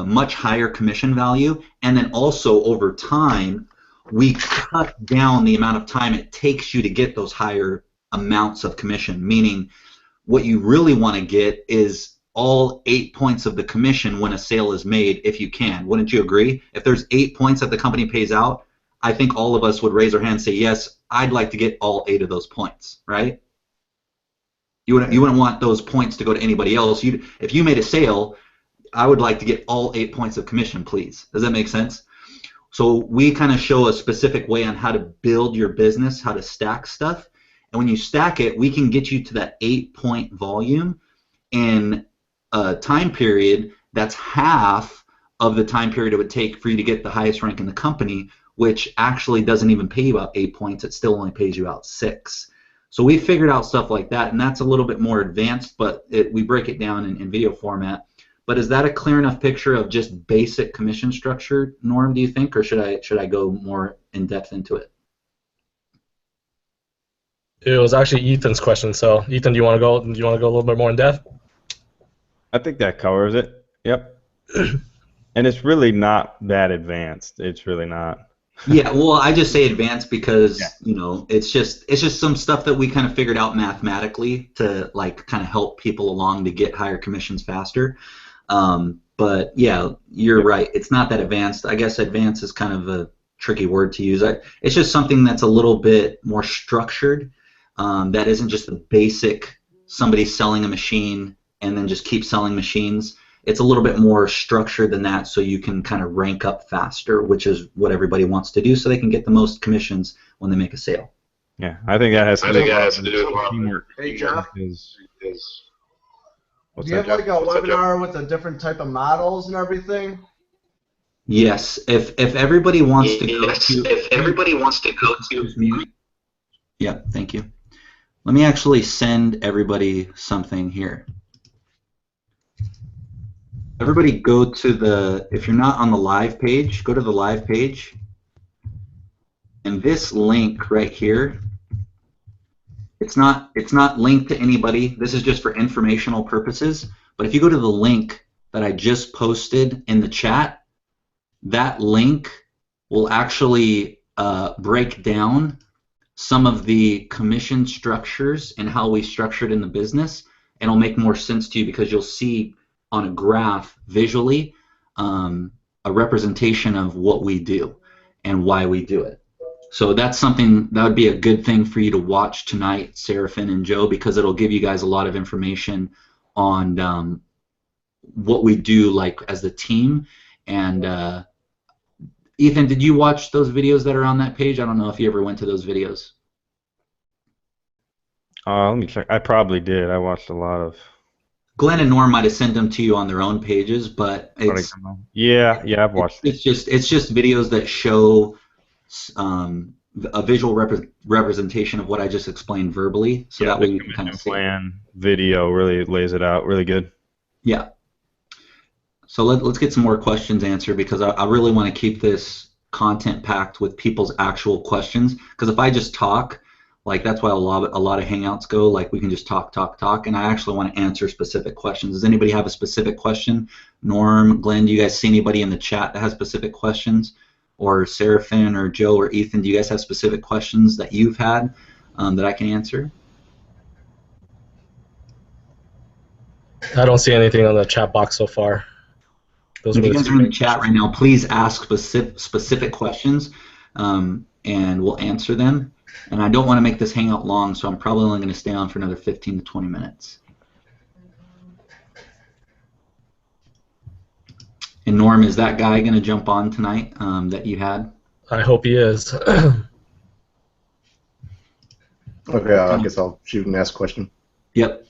much higher commission value, and then also over time, we cut down the amount of time it takes you to get those higher amounts of commission, meaning what you really want to get is all 8 points of the commission when a sale is made if you can. Wouldn't you agree? If there's 8 points that the company pays out, I think all of us would raise our hand and say, yes, I'd like to get all 8 of those points, right? You wouldn't want those points to go to anybody else. If you made a sale, I would like to get all 8 points of commission, please. Does that make sense? So we kind of show a specific way on how to build your business, how to stack stuff. And when you stack it, we can get you to that 8-point volume in a time period that's half of the time period it would take for you to get the highest rank in the company, which actually doesn't even pay you out 8 points. It still only pays you out 6. So we figured out stuff like that, and that's a little bit more advanced, but we break it down in video format. But is that a clear enough picture of just basic commission structure, Norm, do you think, or should I go more in depth into it?
It was actually Ethan's question. So Ethan, do you want to go a little bit more in depth?
I think that covers it. Yep. And it's really not that advanced. It's really not.
Yeah, well, I just say advanced because it's just some stuff that we kind of figured out mathematically to like kind of help people along to get higher commissions faster. But yeah, you're right. It's not that advanced. I guess advanced is kind of a tricky word to use. It's just something that's a little bit more structured. That isn't just the basic somebody selling a machine and then just keep selling machines. It's a little bit more structured than that, so you can kind of rank up faster, which is what everybody wants to do, so they can get the most commissions when they make a sale.
Yeah, I think that has to do with teamwork.
Hey, Jeff. Do you have like a webinar with the different type of models and everything?
Yes. If everybody wants to go to yeah, thank you. Let me actually send everybody something here. Everybody go to if you're not on the live page, go to the live page. And this link right here, it's not linked to anybody. This is just for informational purposes. But if you go to the link that I just posted in the chat, that link will actually break down some of the commission structures and how we structure it in the business, and it'll make more sense to you because you'll see on a graph visually a representation of what we do and why we do it. So that's something that would be a good thing for you to watch tonight, Seraphin and Joe, because it'll give you guys a lot of information on what we do, like as a team. And Ethan, did you watch those videos that are on that page? I don't know if you ever went to those videos.
Let me check. I probably did. I watched a lot of.
Glenn and Norm might have sent them to you on their own pages, but it's
yeah, I've watched.
It's just videos that show a visual representation of what I just explained verbally, so that way you can kind of see.
Plan video really lays it out really good.
Yeah. So let's get some more questions answered, because I really want to keep this content packed with people's actual questions, because if I just talk, like that's why a lot of Hangouts go, like we can just talk, and I actually want to answer specific questions. Does anybody have a specific question? Norm, Glenn, do you guys see anybody in the chat that has specific questions? Or Seraphin or Joe or Ethan, do you guys have specific questions that you've had that I can answer?
I don't see anything on the chat box so far.
If you guys are in the chat right now, please ask specific questions, and we'll answer them. And I don't want to make this hangout long, so I'm probably only going to stay on for another 15 to 20 minutes. And Norm, is that guy going to jump on tonight that you had?
I hope he is.
Okay, I guess I'll shoot and ask a question.
Yep.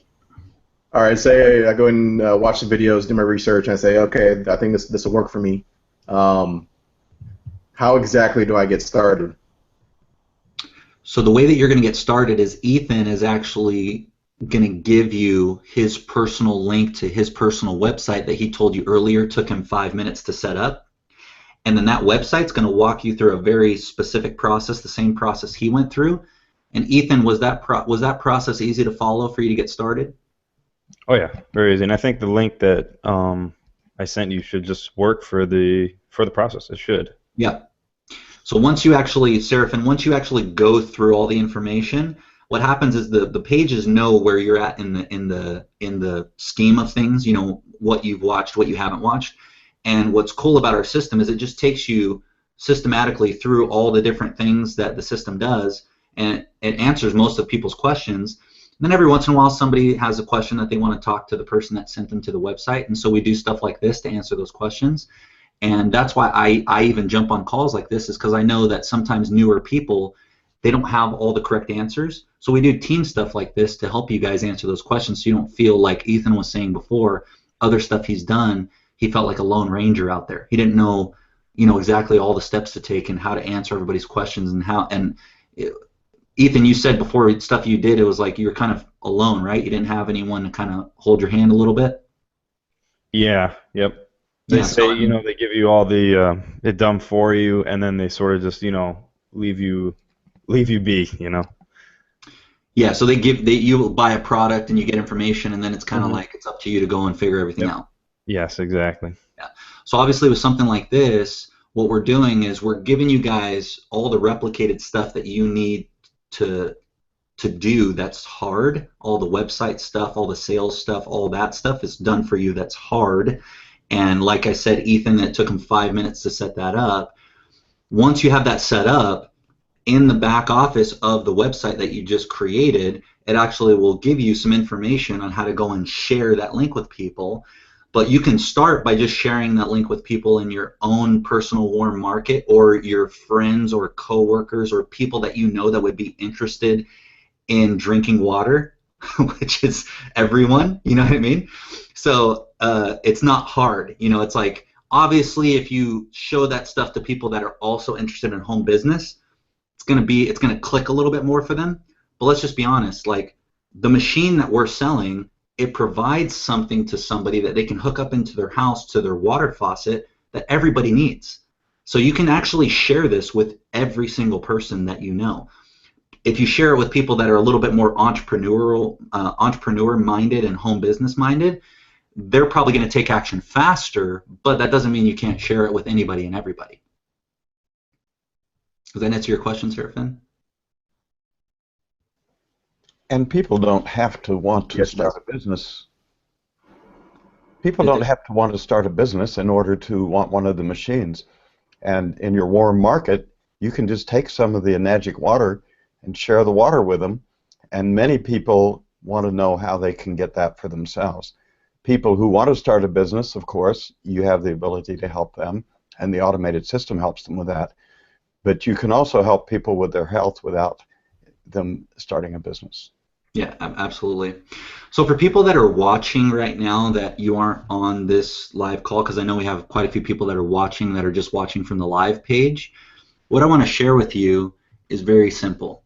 All right, say I go and watch the videos, do my research, and I say, okay, I think this will work for me. How exactly do I get started?
So the way that you're going to get started is Ethan is actually going to give you his personal link to his personal website that he told you earlier took him 5 minutes to set up. And then that website's going to walk you through a very specific process, the same process he went through. And Ethan, was that process easy to follow for you to get started?
Oh yeah, very easy. And I think the link that I sent you should just work for the process. It should.
Yeah. So once you actually, Seraphin, once you actually go through all the information, what happens is the pages know where you're at in the scheme of things. You know what you've watched, what you haven't watched. And what's cool about our system is it just takes you systematically through all the different things that the system does, and it answers most of people's questions. And then every once in a while somebody has a question that they want to talk to the person that sent them to the website, and so we do stuff like this to answer those questions. And that's why I even jump on calls like this, is because I know that sometimes newer people, they don't have all the correct answers. So we do team stuff like this to help you guys answer those questions, so you don't feel like Ethan was saying before, other stuff he's done, he felt like a lone ranger out there. He didn't know, exactly all the steps to take and how to answer everybody's questions and how. And Ethan, you said before stuff you did, it was like you were kind of alone, right? You didn't have anyone to kind of hold your hand a little bit.
Yeah. Yep. They say, they give you all the it done for you, and then they sort of just, leave you be,
Yeah, so you buy a product and you get information, and then it's kind of like it's up to you to go and figure everything out.
Yes, exactly.
Yeah. So obviously with something like this, what we're doing is we're giving you guys all the replicated stuff that you need to do that's hard. All the website stuff, all the sales stuff, all that stuff is done for you that's hard. And like I said, Ethan, it took him 5 minutes to set that up. Once you have that set up, in the back office of the website that you just created, it actually will give you some information on how to go and share that link with people. But you can start by just sharing that link with people in your own personal warm market, or your friends or coworkers or people that you know that would be interested in drinking water, which is everyone, you know what I mean? So it's not hard. It's like, obviously if you show that stuff to people that are also interested in home business, it's gonna click a little bit more for them. But let's just be honest, like the machine that we're selling, it provides something to somebody that they can hook up into their house to their water faucet that everybody needs. So you can actually share this with every single person that you know. If you share it with people that are a little bit more entrepreneur-minded and home business-minded, they're probably going to take action faster, but that doesn't mean you can't share it with anybody and everybody. Does that answer your question, Seraphin?
And people don't have to want to start a business. People don't have to want to start a business in order to want one of the machines. And in your warm market, you can just take some of the Enagic water and share the water with them. And many people want to know how they can get that for themselves. People who want to start a business, of course, you have the ability to help them, and the automated system helps them with that. But you can also help people with their health without them starting a business.
Yeah, absolutely. So for people that are watching right now that you aren't on this live call, because I know we have quite a few people that are watching that are just watching from the live page, what I want to share with you is very simple.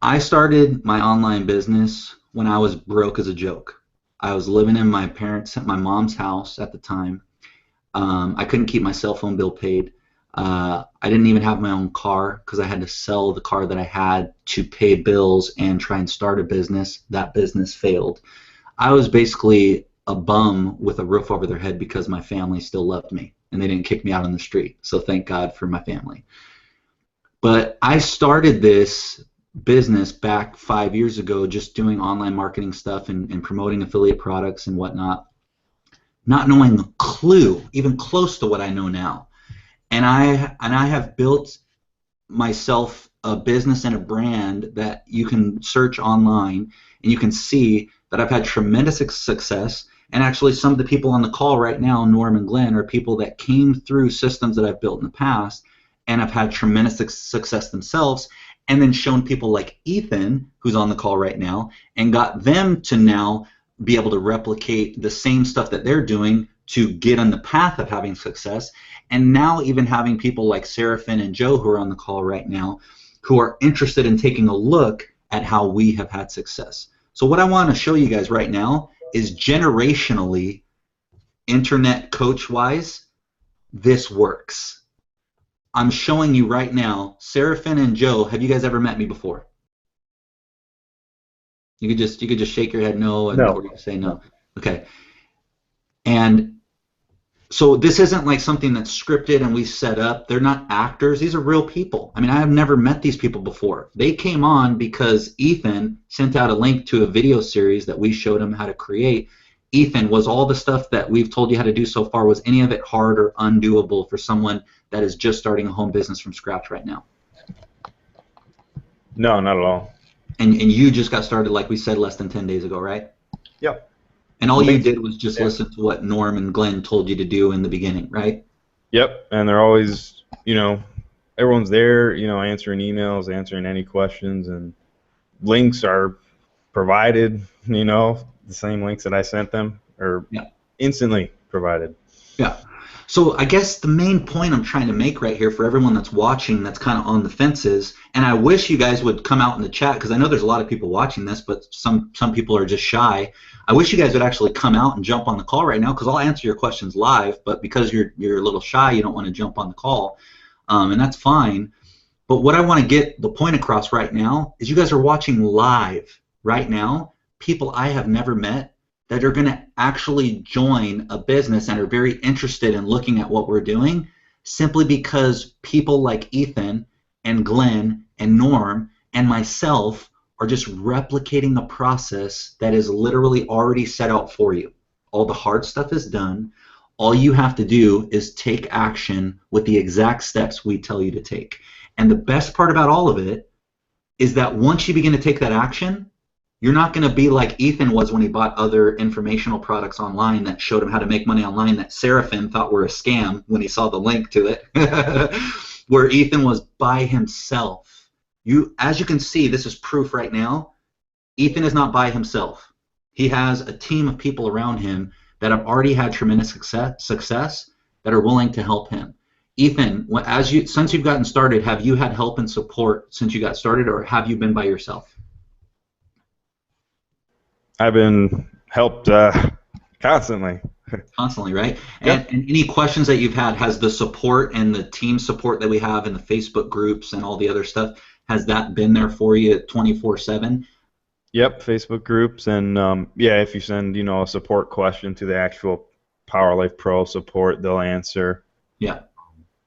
I started my online business when I was broke as a joke. I was living in my mom's house at the time. I couldn't keep my cell phone bill paid. I didn't even have my own car because I had to sell the car that I had to pay bills and try and start a business. That business failed. I was basically a bum with a roof over their head because my family still loved me and they didn't kick me out on the street. So thank God for my family. But I started this business back 5 years ago just doing online marketing stuff and promoting affiliate products and whatnot, not knowing a clue, even close to what I know now. And I have built myself a business and a brand that you can search online and you can see that I've had tremendous success. And actually some of the people on the call right now, Norm and Glenn, are people that came through systems that I've built in the past and have had tremendous success themselves, and then shown people like Ethan, who's on the call right now, and got them to now be able to replicate the same stuff that they're doing to get on the path of having success. And now even having people like Seraphin and Joe who are on the call right now who are interested in taking a look at how we have had success. So what I want to show you guys right now is generationally, internet coach-wise, this works. I'm showing you right now, Seraphin and Joe, have you guys ever met me before? You could just shake your head no, and or you could say no. Okay. And so this isn't like something that's scripted and we set up. They're not actors. These are real people. I mean, I have never met these people before. They came on because Ethan sent out a link to a video series that we showed them how to create. Ethan, was all the stuff that we've told you how to do so far, was any of it hard or undoable for someone that is just starting a home business from scratch right now?
No, not at all.
And you just got started, like we said, less than 10 days ago, right?
Yep.
And all you did was just listen to what Norm and Glenn told you to do in the beginning, right?
Yep. And they're always, everyone's there, answering emails, answering any questions, and links are provided, the same links that I sent them are instantly provided.
Yeah. So I guess the main point I'm trying to make right here for everyone that's watching that's kind of on the fences, and I wish you guys would come out in the chat because I know there's a lot of people watching this, but some people are just shy. I wish you guys would actually come out and jump on the call right now because I'll answer your questions live, but because you're a little shy, you don't want to jump on the call, and that's fine. But what I want to get the point across right now is you guys are watching live right now people I have never met that are going to actually join a business and are very interested in looking at what we're doing simply because people like Ethan and Glenn and Norm and myself are just replicating the process that is literally already set out for you. All the hard stuff is done. All you have to do is take action with the exact steps we tell you to take. And the best part about all of it is that once you begin to take that action, you're not going to be like Ethan was when he bought other informational products online that showed him how to make money online that Seraphin thought were a scam when he saw the link to it, where Ethan was by himself. As you can see, this is proof right now. Ethan is not by himself. He has a team of people around him that have already had tremendous success that are willing to help him. Ethan, since you've gotten started, have you had help and support since you got started, or have you been by yourself?
I've been helped constantly.
Constantly, right? Yep. And any questions that you've had, has the support and the team support that we have in the Facebook groups and all the other stuff, has that been there for you 24/7?
Yep, Facebook groups, and if you send a support question to the actual Power Life Pro support, they'll answer.
Yeah.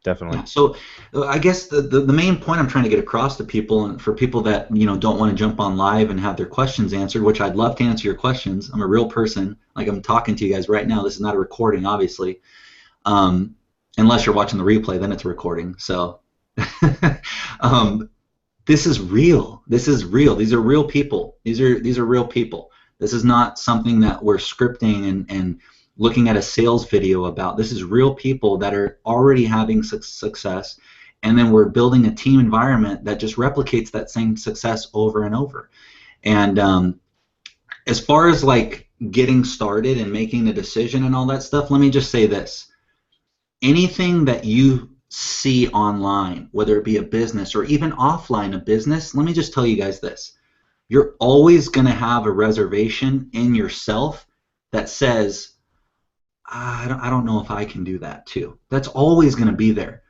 Definitely.
Yeah, so I guess the main point I'm trying to get across to people, and for people that don't want to jump on live and have their questions answered, which I'd love to answer your questions. I'm a real person, like I'm talking to you guys right now. This is not a recording, obviously, unless you're watching the replay, then it's a recording. So this is real. This is real. These are real people. These are real people. This is not something that we're scripting and looking at a sales video about. This is real people that are already having success, and then we're building a team environment that just replicates that same success over and over. And as far as like getting started and making the decision and all that stuff, let me just say this. Anything that you see online, whether it be a business or even offline a business, let me just tell you guys this. You're always going to have a reservation in yourself that says, I don't know if I can do that too. That's always going to be there.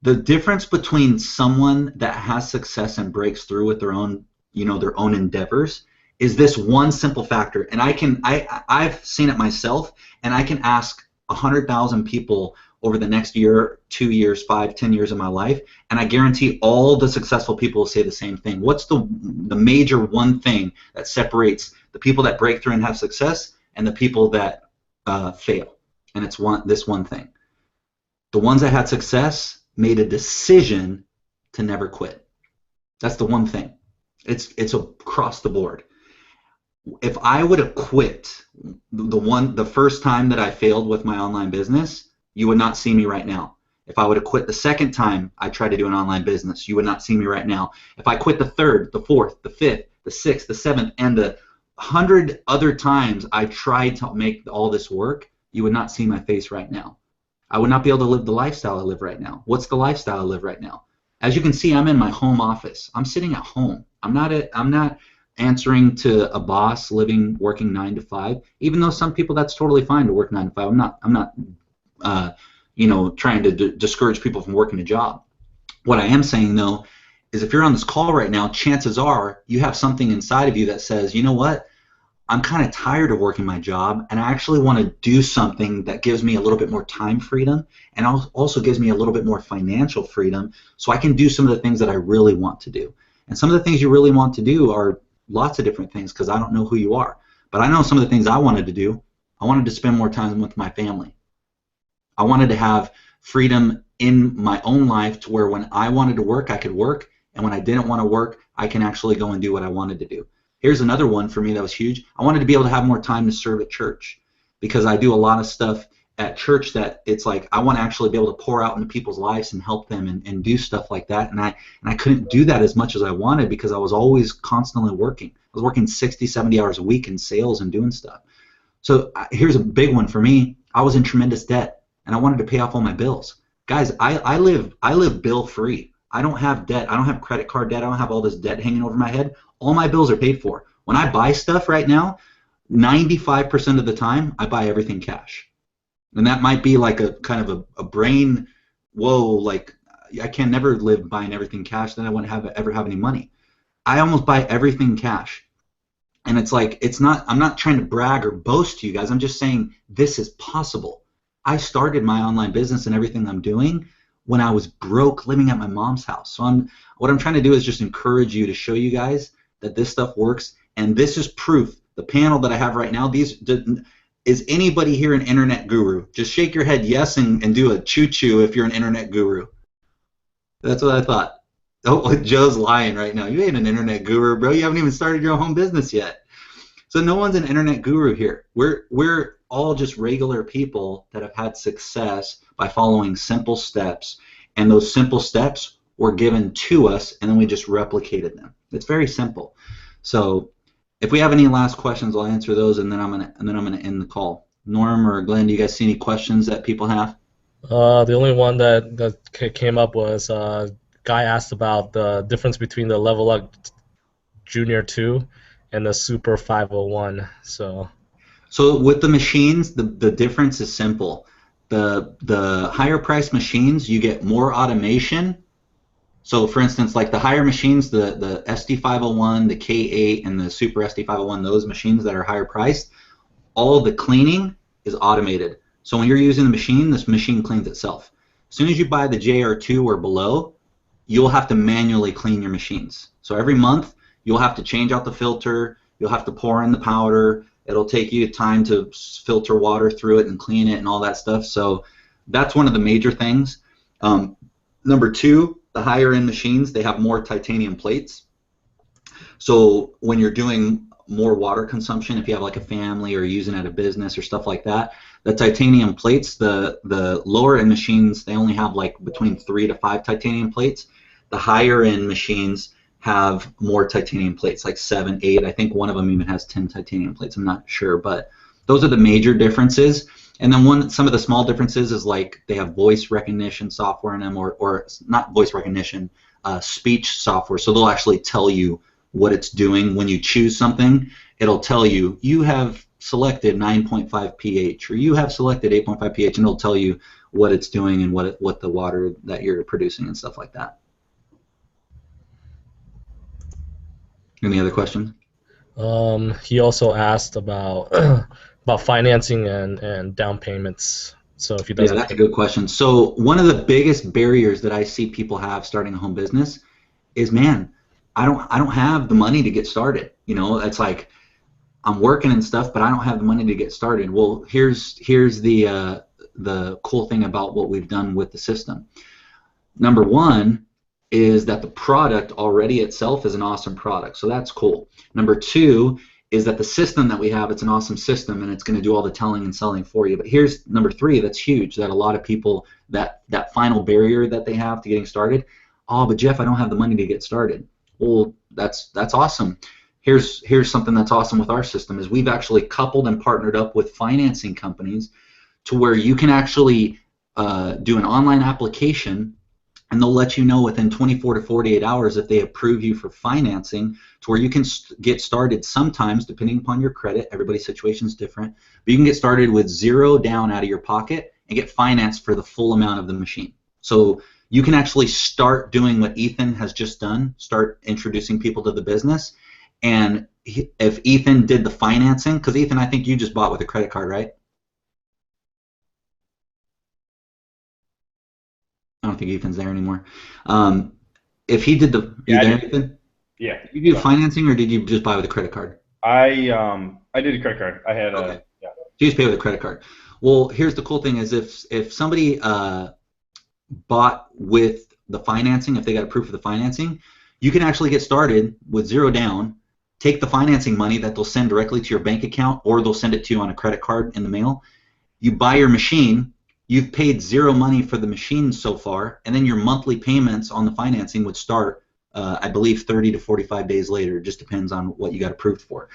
The difference between someone that has success and breaks through with their own, their own endeavors is this one simple factor. And I've seen it myself, and I can ask 100,000 people over the next year, 2 years, 5, 10 years of my life, and I guarantee all the successful people will say the same thing. What's the major one thing that separates the people that break through and have success and the people that fail? And it's this one thing. The ones that had success made a decision to never quit. That's the one thing. It's across the board. If I would have quit the first time that I failed with my online business, you would not see me right now. If I would have quit the second time I tried to do an online business, you would not see me right now. If I quit the third, the fourth, the fifth, the sixth, the seventh, and the 100 other times I tried to make all this work, you would not see my face right now. I would not be able to live the lifestyle I live right now. What's the lifestyle I live right now? As you can see, I'm in my home office. I'm sitting at home. I'm not answering to a boss, working 9 to 5. Even though some people that's totally fine to work 9 to 5. I'm not trying to discourage people from working a job. What I am saying though is if you're on this call right now, chances are you have something inside of you that says, you know what? I'm kind of tired of working my job, and I actually want to do something that gives me a little bit more time freedom and also gives me a little bit more financial freedom so I can do some of the things that I really want to do. And some of the things you really want to do are lots of different things because I don't know who you are. But I know some of the things I wanted to do. I wanted to spend more time with my family. I wanted to have freedom in my own life to where when I wanted to work, I could work, and when I didn't want to work, I can actually go and do what I wanted to do. Here's another one for me that was huge. I wanted to be able to have more time to serve at church because I do a lot of stuff at church that it's like I want to actually be able to pour out into people's lives and help them and do stuff like that. And I couldn't do that as much as I wanted because I was always constantly working. I was working 60, 70 hours a week in sales and doing stuff. So here's a big one for me. I was in tremendous debt, and I wanted to pay off all my bills. Guys, I live bill free. I don't have debt. I don't have credit card debt. I don't have all this debt hanging over my head. All my bills are paid for. When I buy stuff right now, 95% of the time, I buy everything cash. And that might be like a kind of a brain, whoa, like I can never live buying everything cash, then I wouldn't ever have any money. I almost buy everything cash. And it's like, I'm not trying to brag or boast to you guys. I'm just saying this is possible. I started my online business and everything I'm doing when I was broke living at my mom's house. So what I'm trying to do is just encourage you to show you guys that this stuff works, and this is proof. The panel that I have right now, is anybody here an internet guru? Just shake your head yes and do a choo-choo if you're an internet guru. That's what I thought. Oh, Joe's lying right now. You ain't an internet guru, bro. You haven't even started your home business yet. So no one's an internet guru here. We're all just regular people that have had success by following simple steps, and those simple steps were given to us, and then we just replicated them. It's very simple. So if we have any last questions, I'll answer those, and then I'm gonna end the call. Norm or Glenn, do you guys see any questions that people have?
The only one that came up was guy asked about the difference between the Level Up Junior 2 and the Super 501. So
with the machines, the difference is simple. The higher price machines, you get more automation. So for instance, like the higher machines, the SD501, the K8, and the Super SD501, those machines that are higher priced, all of the cleaning is automated. So when you're using the machine, this machine cleans itself. as soon as you buy the JR2 or below, you'll have to manually clean your machines. So every month, you'll have to change out the filter, you'll have to pour in the powder, it'll take you time to filter water through it and clean it and all that stuff. So that's one of the major things. Number two, the higher end machines, they have more titanium plates. So when you're doing more water consumption, if you have like a family or using it at a business or stuff like that, the titanium plates, the lower end machines, they only have like between 3 to 5 titanium plates. The higher end machines have more titanium plates, like 7, 8. I think one of them even has 10 titanium plates. I'm not sure, but those are the major differences. And then some of the small differences is like they have voice recognition software in them, or not voice recognition, speech software. So they'll actually tell you what it's doing. When you choose something, it'll tell you, you have selected 9.5 pH, or you have selected 8.5 pH, and it'll tell you what it's doing and what the water that you're producing and stuff like that. Any other questions?
He also asked about about financing and down payments. So if he doesn't,
yeah, that's a good question. So one of the biggest barriers that I see people have starting a home business is, man, I don't have the money to get started. You know, it's like I'm working and stuff, but I don't have the money to get started. Well, here's the cool thing about what we've done with the system. Number one is that the product already itself is an awesome product, so that's cool. Number two is that the system that we have, it's an awesome system, and it's going to do all the telling and selling for you. But here's number three that's huge, that a lot of people, that final barrier that they have to getting started, oh, but Jeff, I don't have the money to get started. Well, that's awesome. Here's something that's awesome with our system is we've actually coupled and partnered up with financing companies to where you can actually do an online application, and they'll let you know within 24 to 48 hours if they approve you for financing, to where you can get started sometimes, depending upon your credit. Everybody's situation is different, but you can get started with $0 down out of your pocket and get financed for the full amount of the machine. So you can actually start doing what Ethan has just done, start introducing people to the business. And if Ethan did the financing, because Ethan, I think you just bought with a credit card, right? I don't think Ethan's there anymore. If he did the, you there, Ethan?
Yeah.
Did you do financing, or did you just buy with a credit card?
I did a credit card. I had
okay.
Yeah.
You just pay with a credit card. Well, here's the cool thing is if somebody bought with the financing, if they got approved for the financing, you can actually get started with $0 down, take the financing money that they'll send directly to your bank account, or they'll send it to you on a credit card in the mail. You buy your machine. You've paid $0 money for the machine so far, and then your monthly payments on the financing would start, I believe, 30 to 45 days later. It just depends on what you got approved for.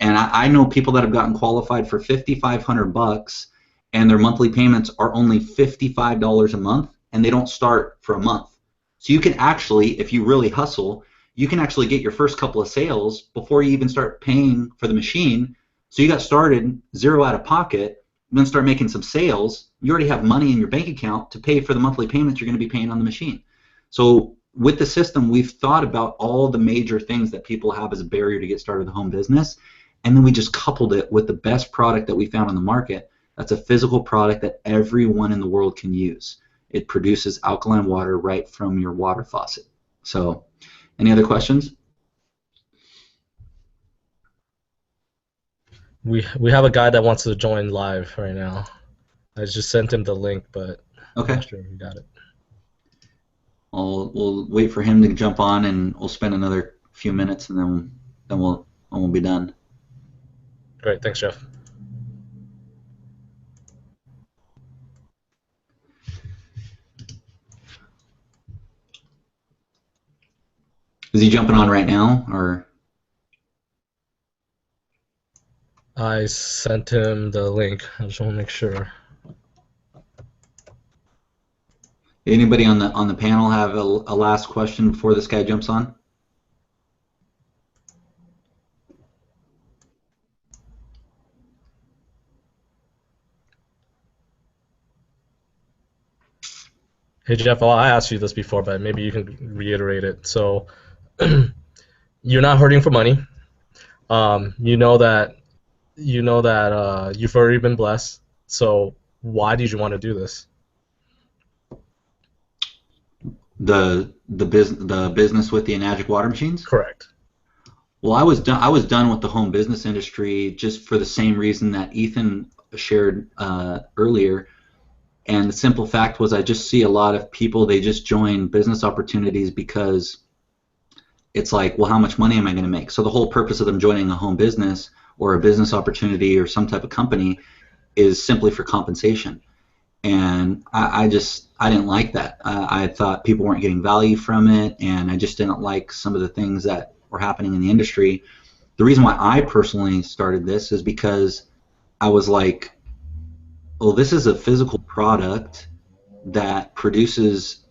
And I know people that have gotten qualified for $5,500, and their monthly payments are only $55 a month, and they don't start for a month. So you can actually, if you really hustle, you can actually get your first couple of sales before you even start paying for the machine. So you got started $0 out of pocket, and then start making some sales. You already have money in your bank account to pay for the monthly payments you're going to be paying on the machine. So with the system, we've thought about all the major things that people have as a barrier to get started with a home business, and then we just coupled it with the best product that we found on the market. That's a physical product that everyone in the world can use. It produces alkaline water right from your water faucet. So, any other questions?
We have a guy that wants to join live right now. I just sent him the link, but
okay.
I'm not sure he got it.
We'll wait for him to jump on, and we'll spend another few minutes, and then we'll be done.
Great, thanks, Jeff.
Is he jumping on right now, or?
I sent him the link. I just want to make sure.
Anybody on the panel have a last question before this guy jumps on?
Hey Jeff, well, I asked you this before, but maybe you can reiterate it. So you're not hurting for money. You know that you've already been blessed. So why did you want to do this?
The business with the Enagic water machines?
Correct.
Well, I was done with the home business industry just for the same reason that Ethan shared earlier. And the simple fact was I just see a lot of people, they just join business opportunities because it's like, well, how much money am I going to make? So the whole purpose of them joining a home business or a business opportunity or some type of company is simply for compensation. And I didn't like that. I thought people weren't getting value from it, and I just didn't like some of the things that were happening in the industry. The reason why I personally started this is because I was like, well, this is a physical product that produces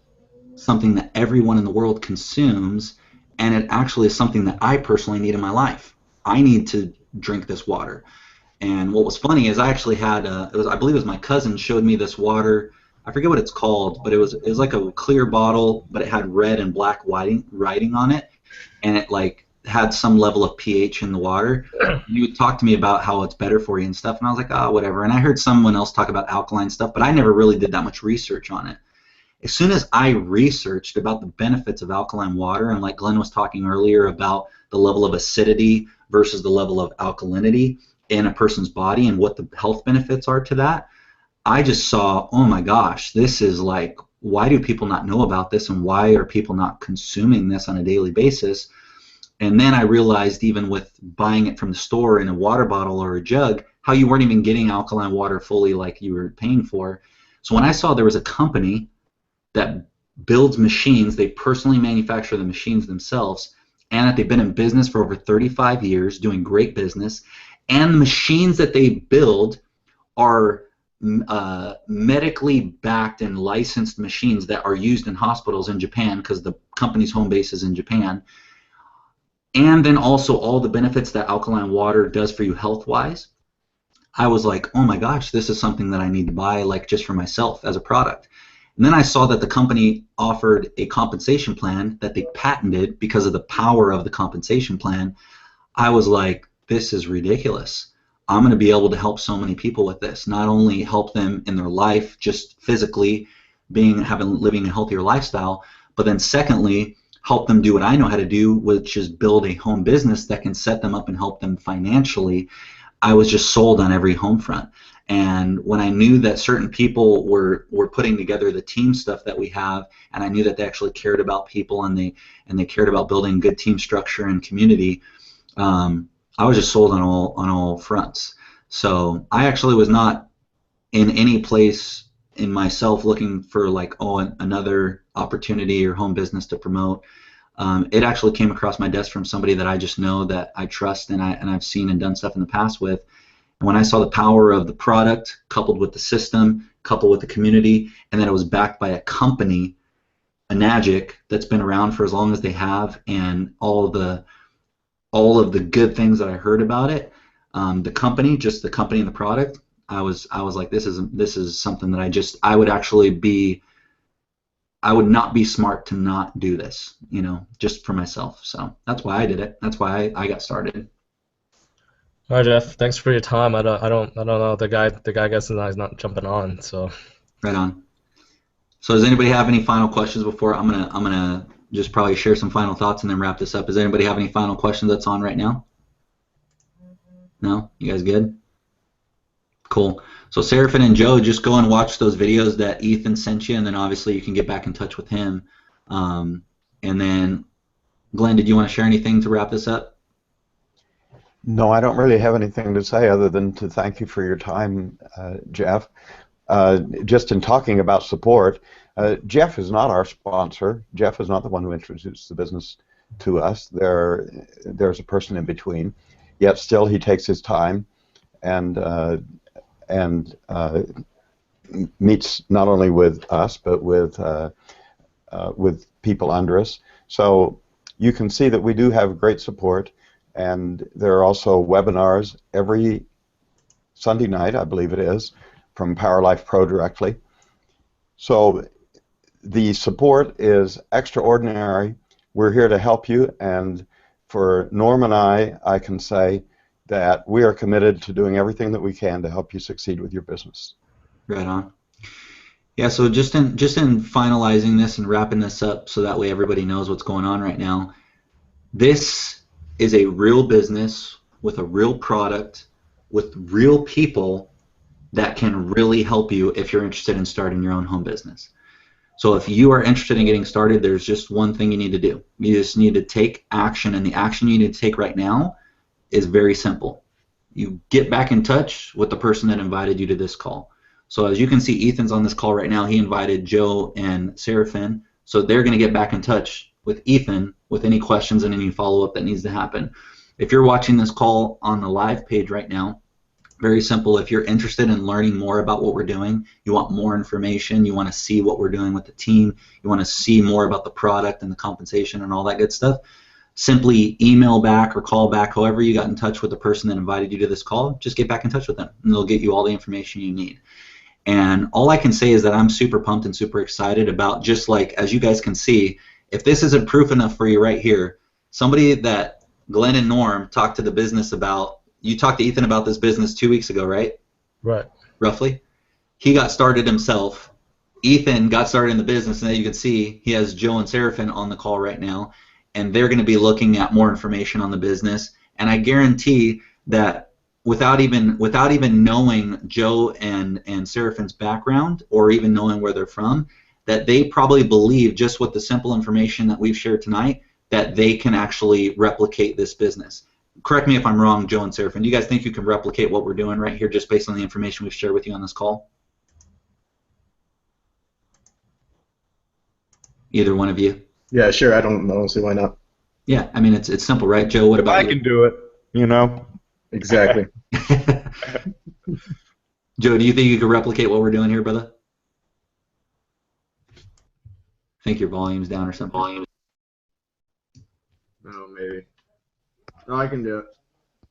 something that everyone in the world consumes, and it actually is something that I personally need in my life. I need to drink this water. And what was funny is I actually had I believe it was my cousin showed me this water. I forget what it's called, but it was like a clear bottle, but it had red and black writing on it, and it like had some level of pH in the water. You would talk to me about how it's better for you and stuff, and I was like, oh, whatever. And I heard someone else talk about alkaline stuff, but I never really did that much research on it. As soon as I researched about the benefits of alkaline water, and like Glenn was talking earlier about the level of acidity versus the level of alkalinity in a person's body and what the health benefits are to that, I just saw, oh my gosh, this is like, why do people not know about this, and why are people not consuming this on a daily basis? And then I realized, even with buying it from the store in a water bottle or a jug, how you weren't even getting alkaline water fully like you were paying for. So when I saw there was a company that builds machines, they personally manufacture the machines themselves, and that they've been in business for over 35 years, doing great business, and the machines that they build are medically backed and licensed machines that are used in hospitals in Japan, because the company's home base is in Japan. And then also all the benefits that alkaline water does for you health-wise. I was like, oh my gosh, this is something that I need to buy, like just for myself as a product. And then I saw that the company offered a compensation plan that they patented because of the power of the compensation plan. I was like, this is ridiculous. I'm going to be able to help so many people with this. Not only help them in their life, just physically living a healthier lifestyle, but then secondly, help them do what I know how to do, which is build a home business that can set them up and help them financially. I was just sold on every home front. And when I knew that certain people were putting together the team stuff that we have, and I knew that they actually cared about people, and they cared about building good team structure and community, I was just sold on all fronts. So I actually was not in any place in myself looking for like, oh, another opportunity or home business to promote. It actually came across my desk from somebody that I just know, that I trust, and I've seen and done stuff in the past with. And when I saw the power of the product coupled with the system, coupled with the community, and then it was backed by a company, Enagic, that's been around for as long as they have, and all of the good things that I heard about it, the company and the product, I was like, this is something that I would not be smart to not do this, just for myself. So that's why I did it. That's why I got started.
All right, Jeff. Thanks for your time. I don't know. The guy guessing that he's not jumping on. So.
Right on. So does anybody have any final questions before I'm gonna just probably share some final thoughts and then wrap this up? Does anybody have any final questions that's on right now? No? You guys good? Cool. So Seraphin and Joe, just go and watch those videos that Ethan sent you, and then obviously you can get back in touch with him. And then, Glenn, did you want to share anything to wrap this up?
No, I don't really have anything to say other than to thank you for your time, Jeff. Just in talking about support, Jeff is not our sponsor. Jeff is not the one who introduced the business to us. There's a person in between. Yet still, he takes his time and meets not only with us but with people under us. So you can see that we do have great support. And there are also webinars every Sunday night, I believe it is, from Power Life Pro directly. So the support is extraordinary. We're here to help you, and for Norm and I can say that we are committed to doing everything that we can to help you succeed with your business.
Right on. Yeah, so just in finalizing this and wrapping this up so that way everybody knows what's going on right now. This is a real business with a real product with real people that can really help you if you're interested in starting your own home business. So if you are interested in getting started, there's just one thing you need to do. You just need to take action, and the action you need to take right now is very simple. You get back in touch with the person that invited you to this call. So as you can see, Ethan's on this call right now. He invited Joe and Seraphin, so they're going to get back in touch with Ethan with any questions and any follow-up that needs to happen. If you're watching this call on the live page right now, very simple. If you're interested in learning more about what we're doing, you want more information, you want to see what we're doing with the team, you want to see more about the product and the compensation and all that good stuff, simply email back or call back, however you got in touch with the person that invited you to this call, just get back in touch with them, and they'll get you all the information you need. And all I can say is that I'm super pumped and super excited about, just like, as you guys can see, if this isn't proof enough for you right here, somebody that Glenn and Norm talked to the business about, you talked to Ethan about this business 2 weeks ago, right?
Right.
Roughly. He got started himself. Ethan got started in the business, and as you can see, he has Joe and Seraphin on the call right now, and they're going to be looking at more information on the business. And I guarantee that without even knowing Joe and Seraphin's background, or even knowing where they're from, that they probably believe, just with the simple information that we've shared tonight, that they can actually replicate this business. Correct me if I'm wrong, Joe and Seraphin. Do you guys think you can replicate what we're doing right here just based on the information we've shared with you on this call? Either one of you?
Yeah, sure. I don't see why not.
Yeah, I mean, it's simple, right? Joe, what about you?
I can do it, you know.
Exactly.
Joe, do you think you could replicate what we're doing here, brother? I think your volume's down or something.
Oh, maybe. No, I can do it.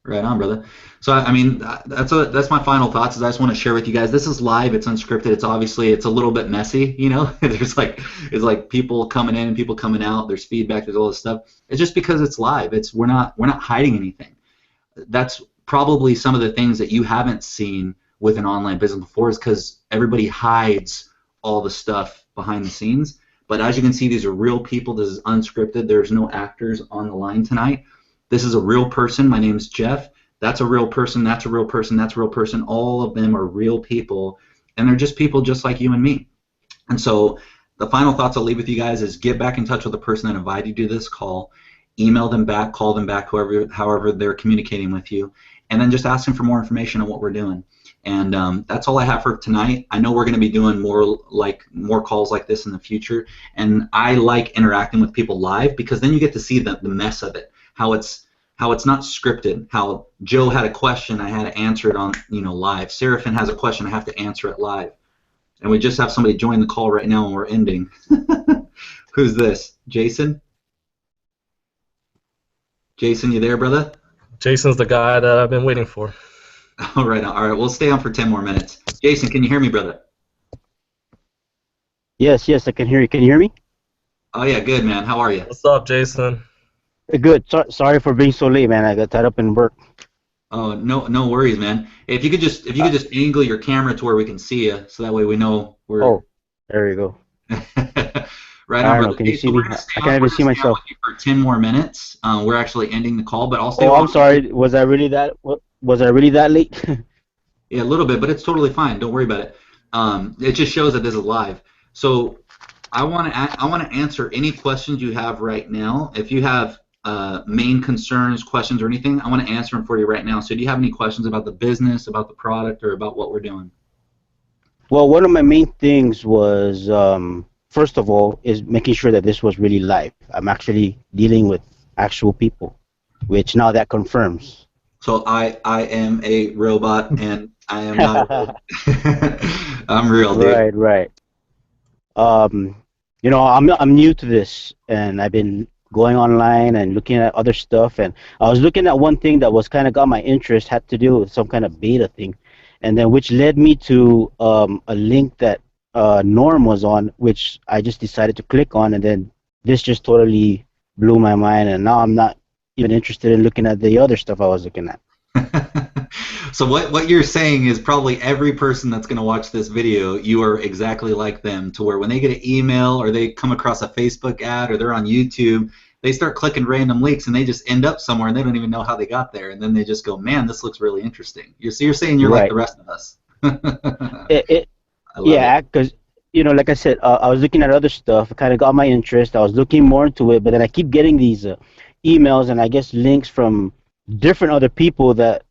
Right on, brother. So I mean, that's my final thoughts. Is I just want to share with you guys. This is live. It's unscripted. It's obviously a little bit messy. You know, it's like people coming in and people coming out. There's feedback. There's all this stuff. It's just because it's live. We're not hiding anything. That's probably some of the things that you haven't seen with an online business before, is because everybody hides all the stuff behind the scenes. But as you can see, these are real people. This is unscripted. There's no actors on the line tonight. This is a real person. My name's Jeff. That's a real person. That's a real person. That's a real person. All of them are real people, and they're just people just like you and me. And so the final thoughts I'll leave with you guys is get back in touch with the person that invited you to this call. Email them back, call them back, however they're communicating with you, and then just ask them for more information on what we're doing. And that's all I have for tonight. I know we're going to be doing more calls like this in the future, and I like interacting with people live because then you get to see the mess of it. How it's not scripted. How Joe had a question, I had to answer it on live. Seraphin has a question, I have to answer it live. And we just have somebody join the call right now, and we're ending. Who's this? Jason? Jason, you there, brother?
Jason's the guy that I've been waiting for.
All right. We'll stay on for 10 more minutes. Jason, can you hear me, brother?
Yes, I can hear you. Can you hear me?
Oh yeah, good, man. How are you?
What's up, Jason?
Good. Sorry for being so late, man. I got tied up in work.
Oh, no worries, man. If you could just angle your camera to where we can see you, so that way we know we're.
Oh, there you go.
Right on, brother.
Can you see me? I can't even see myself.
For 10 more minutes. We're actually ending the call, but I'll stay.
Oh, I'm sorry. Was I really that late?
Yeah, a little bit, but it's totally fine. Don't worry about it. It just shows that this is live. So I want to answer any questions you have right now. If you have main concerns, questions, or anything, I want to answer them for you right now. So do you have any questions about the business, about the product, or about what we're doing?
Well, one of my main things was, first of all, is making sure that this was really live. I'm actually dealing with actual people, which now that confirms.
So I am a robot, and I am not. I'm real, dude.
Right. I'm new to this, and I've been going online and looking at other stuff, and I was looking at one thing that was kind of got my interest, had to do with some kind of beta thing, and then which led me to a link that Norm was on, which I just decided to click on, and then this just totally blew my mind, and now I'm not even interested in looking at the other stuff I was looking at.
So what you're saying is probably every person that's going to watch this video, you are exactly like them, to where when they get an email or they come across a Facebook ad or they're on YouTube, they start clicking random links and they just end up somewhere and they don't even know how they got there, and then they just go, man, this looks really interesting. You're saying you're like
Right.
the rest of us.
It,
I love
yeah,
it.
because like I said, I was looking at other stuff. It kind of got my interest. I was looking more into it, but then I keep getting these emails and I guess links from different other people that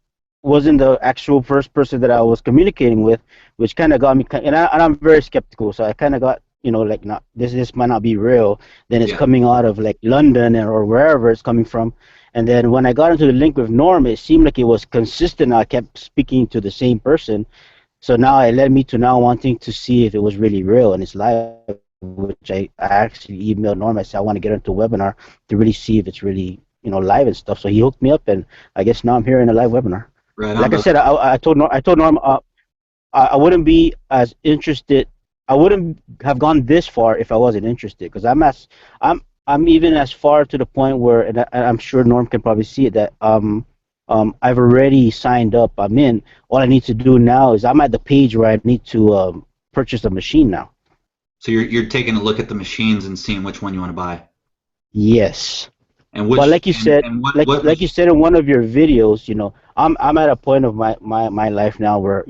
wasn't the actual first person that I was communicating with, which kind of got me. And I'm very skeptical, so I kind of got like, not this might not be real. Then it's
Yeah.
coming out of like London or wherever it's coming from. And then when I got into the link with Norm, it seemed like it was consistent. I kept speaking to the same person. So now it led me to now wanting to see if it was really real and it's live, which I actually emailed Norm. I said I want to get into a webinar to really see if it's really live and stuff. So he hooked me up, and I guess now I'm here in a live webinar.
Right on,
Like I
brother.
said, I told Norm I wouldn't be as interested. I wouldn't have gone this far if I wasn't interested, because I'm even as far to the point where, and I'm sure Norm can probably see it, that I've already signed up. I'm in. All I need to do now is I'm at the page where I need to purchase a machine now.
So you're taking a look at the machines and seeing which one you want to buy.
Yes.
And which
But like you said,
and what
like you said in one of your videos, I'm at a point of my life now where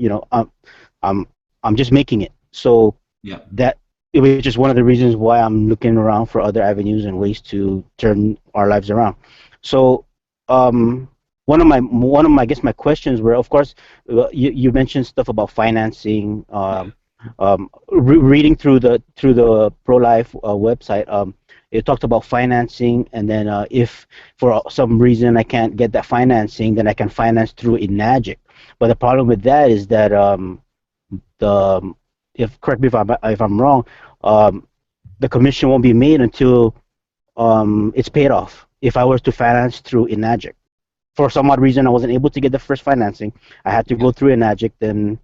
I'm just making it. So
yeah.
that it was just one of the reasons why I'm looking around for other avenues and ways to turn our lives around. So one of my I guess my questions were, of course, you mentioned stuff about financing. Reading through the Pro-Life website, it talked about financing, and then if for some reason I can't get that financing, then I can finance through Enagic. But the problem with that is that correct me if I'm wrong, the commission won't be made until it's paid off. If I was to finance through Enagic, for some odd reason I wasn't able to get the first financing, I had to go through Enagic, then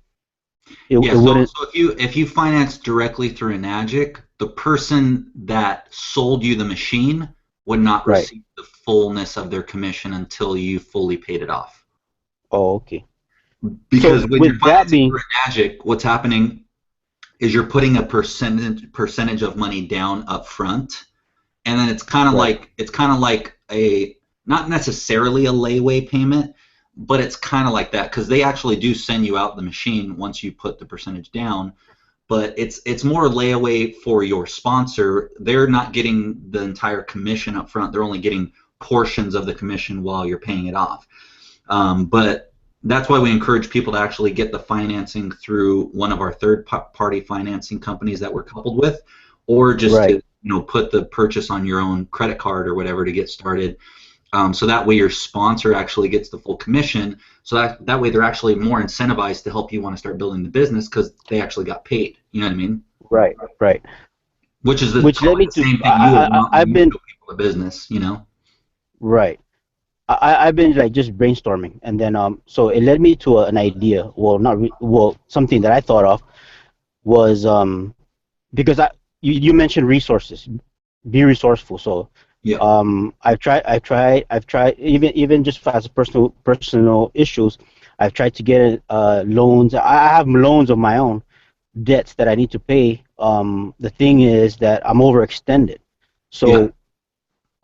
it wouldn't.
So if you finance directly through Enagic, the person that sold you the machine would not receive the fullness of their commission until you fully paid it off.
Oh, okay.
Because
so
when you're financing through Enagic, what's happening is you're putting a percentage of money down up front, and then it's kind of like a, not necessarily a layaway payment, but it's kind of like that, because they actually do send you out the machine once you put the percentage down. But it's more layaway for your sponsor. They're not getting the entire commission up front. They're only getting portions of the commission while you're paying it off. But that's why we encourage people to actually get the financing through one of our third-party financing companies that we're coupled with, or just to put the purchase on your own credit card or whatever to get started. So that way your sponsor actually gets the full commission. So that way they're actually more incentivized to help you want to start building the business, because they actually got paid. You know what I mean?
Right.
Which is
led me
the
to
same thing you would want when you show people the business,
Right. I've been like just brainstorming, and then so it led me to an idea. Well, something that I thought of was because you mentioned resources, be resourceful. So I've tried even just as personal issues. I've tried to get loans. I have loans of my own, debts that I need to pay. The thing is that I'm overextended, so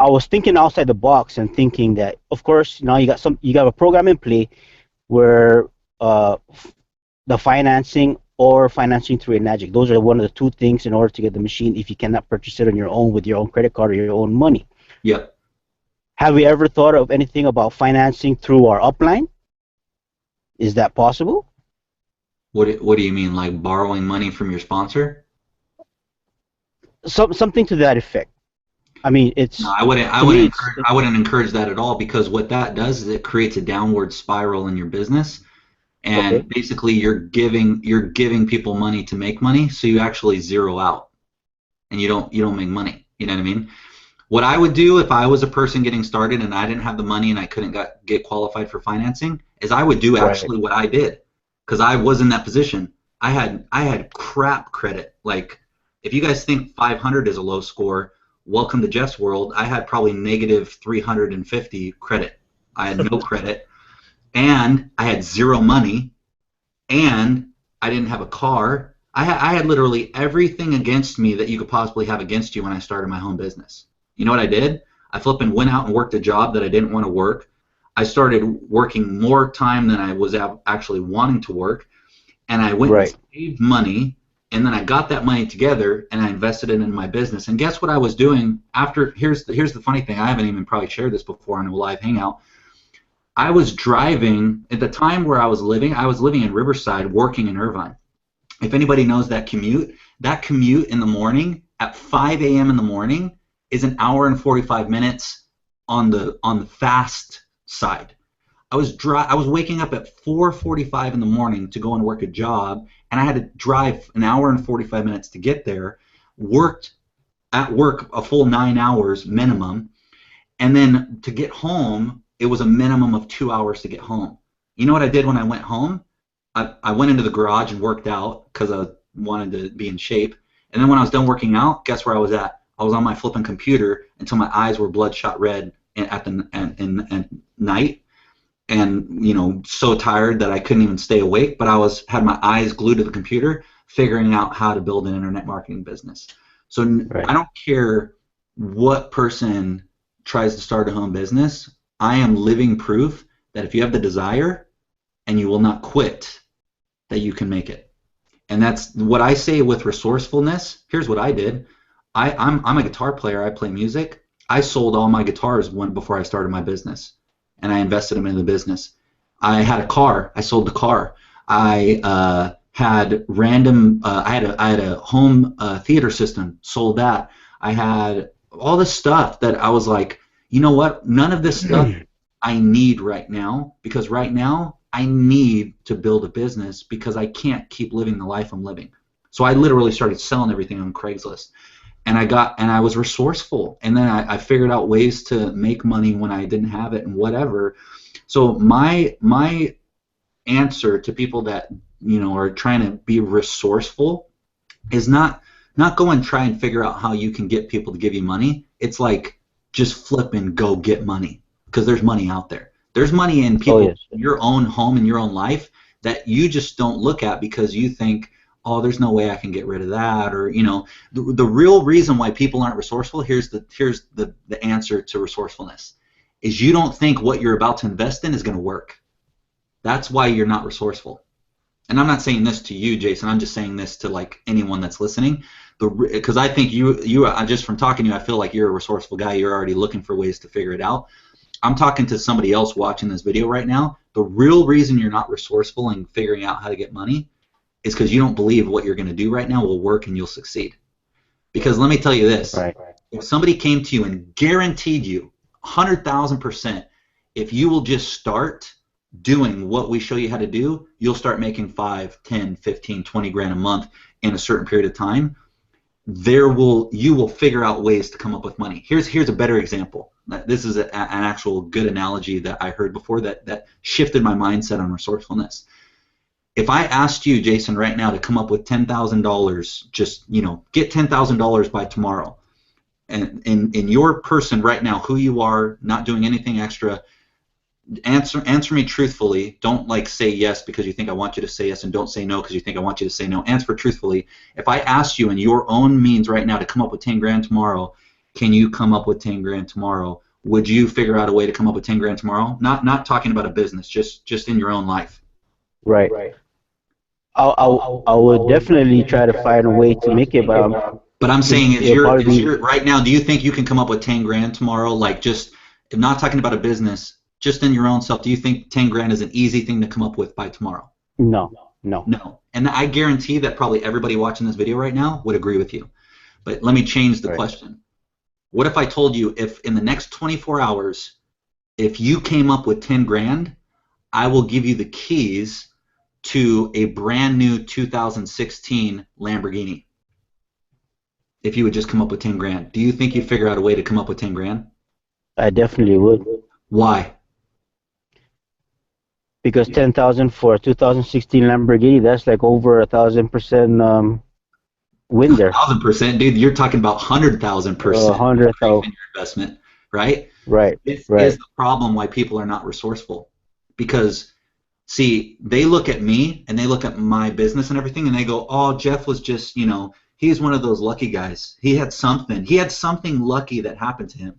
I was thinking outside the box and thinking that, of course, now you got a program in play where the financing or financing through Enagic, those are one of the two things in order to get the machine if you cannot purchase it on your own with your own credit card or your own money.
Yep.
Have we ever thought of anything about financing through our upline? Is that possible?
What do you mean, like borrowing money from your sponsor?
Something to that effect. I mean, it's.
No, I wouldn't encourage that at all, because what that does is it creates a downward spiral in your business, and basically you're giving people money to make money, so you actually zero out, and you don't make money. You know what I mean? What I would do if I was a person getting started and I didn't have the money and I couldn't get qualified for financing is I would do actually what I did, because I was in that position. I had crap credit. Like, if you guys think 500 is a low score, welcome to Jeff's world. I had probably negative 350 credit. I had no credit. and I had zero money, and I didn't have a car. I had literally everything against me that you could possibly have against you when I started my home business. You know what I did? I flipping went out and worked a job that I didn't want to work. I started working more time than I was actually wanting to work, and I went and saved money, and then I got that money together and I invested it in my business. And guess what I was doing after? Here's the funny thing. I haven't even probably shared this before in a live hangout. I was driving at the time where I was living in Riverside, working in Irvine. If anybody knows that commute in the morning at 5 a.m. in the morning is an hour and 45 minutes on the fast side. I was waking up at 4:45 in the morning to go and work a job, and I had to drive an hour and 45 minutes to get there. Worked at work a full 9 hours minimum, and then to get home, it was a minimum of 2 hours to get home. You know what I did when I went home? I went into the garage and worked out because I wanted to be in shape. And then when I was done working out, guess where I was at? I was on my flipping computer until my eyes were bloodshot red at night, and so tired that I couldn't even stay awake. But I had my eyes glued to the computer, figuring out how to build an internet marketing business. So I don't care what person tries to start a home business. I am living proof that if you have the desire and you will not quit, that you can make it. And that's what I say with resourcefulness. Here's what I did. I'm a guitar player. I play music. I sold all my guitars before I started my business, and I invested them in the business. I had a car. I sold the car. I had I had a home theater system. Sold that. I had all this stuff that I was like, you know what? None of this stuff I need right now, because right now I need to build a business because I can't keep living the life I'm living. So I literally started selling everything on Craigslist, and I was resourceful, and then I figured out ways to make money when I didn't have it and whatever. So my answer to people that are trying to be resourceful is not go and try and figure out how you can get people to give you money. It's like just flip and go get money, because there's money out there. There's money in people, in your own home, in your own life, that you just don't look at because you think, oh, there's no way I can get rid of that, or the real reason why people aren't resourceful. Here's the answer to resourcefulness, is you don't think what you're about to invest in is going to work. That's why you're not resourceful. And I'm not saying this to you, Jason. I'm just saying this to like anyone that's listening, because I think you just from talking to you, I feel like you're a resourceful guy. You're already looking for ways to figure it out. I'm talking to somebody else watching this video right now. The real reason you're not resourceful in figuring out how to get money is because you don't believe what you're going to do right now will work and you'll succeed. Because let me tell you this, if somebody came to you and guaranteed you 100,000%, if you will just start doing what we show you how to do, you'll start making 5, 10, 15, 20 grand a month in a certain period of time. You will figure out ways to come up with money. Here's a better example. This is an actual good analogy that I heard before that shifted my mindset on resourcefulness. If I asked you, Jason, right now to come up with $10,000, just get $10,000 by tomorrow, and in your person right now, who you are, not doing anything extra, answer me truthfully. Don't like say yes because you think I want you to say yes, and don't say no because you think I want you to say no. Answer truthfully. If I asked you in your own means right now to come up with 10 grand tomorrow, can you come up with 10 grand tomorrow? Would you figure out a way to come up with 10 grand tomorrow? Not talking about a business, just in your own life.
Right. I would definitely try to find a way to make it,
but I'm saying is you're right now, do you think you can come up with 10 grand tomorrow? Like, just, I'm not talking about a business, just in your own self. Do you think 10 grand is an easy thing to come up with by tomorrow?
No.
And I guarantee that probably everybody watching this video right now would agree with you. But let me change the question. What if I told you, if in the next 24 hours, if you came up with 10 grand, I will give you the keys to a brand new 2016 Lamborghini? If you would just come up with 10 grand, do you think you'd figure out a way to come up with 10 grand?
I definitely would.
Why?
Because 10,000 for a 2016 Lamborghini, that's like over 1,000% win there.
1,000%, dude. You're talking about 100,000%.
100,000
investment, right?
Right.
This is the problem why people are not resourceful. because see, they look at me and they look at my business and everything and they go, oh, Jeff was just, you know, he's one of those lucky guys. He had something lucky that happened to him.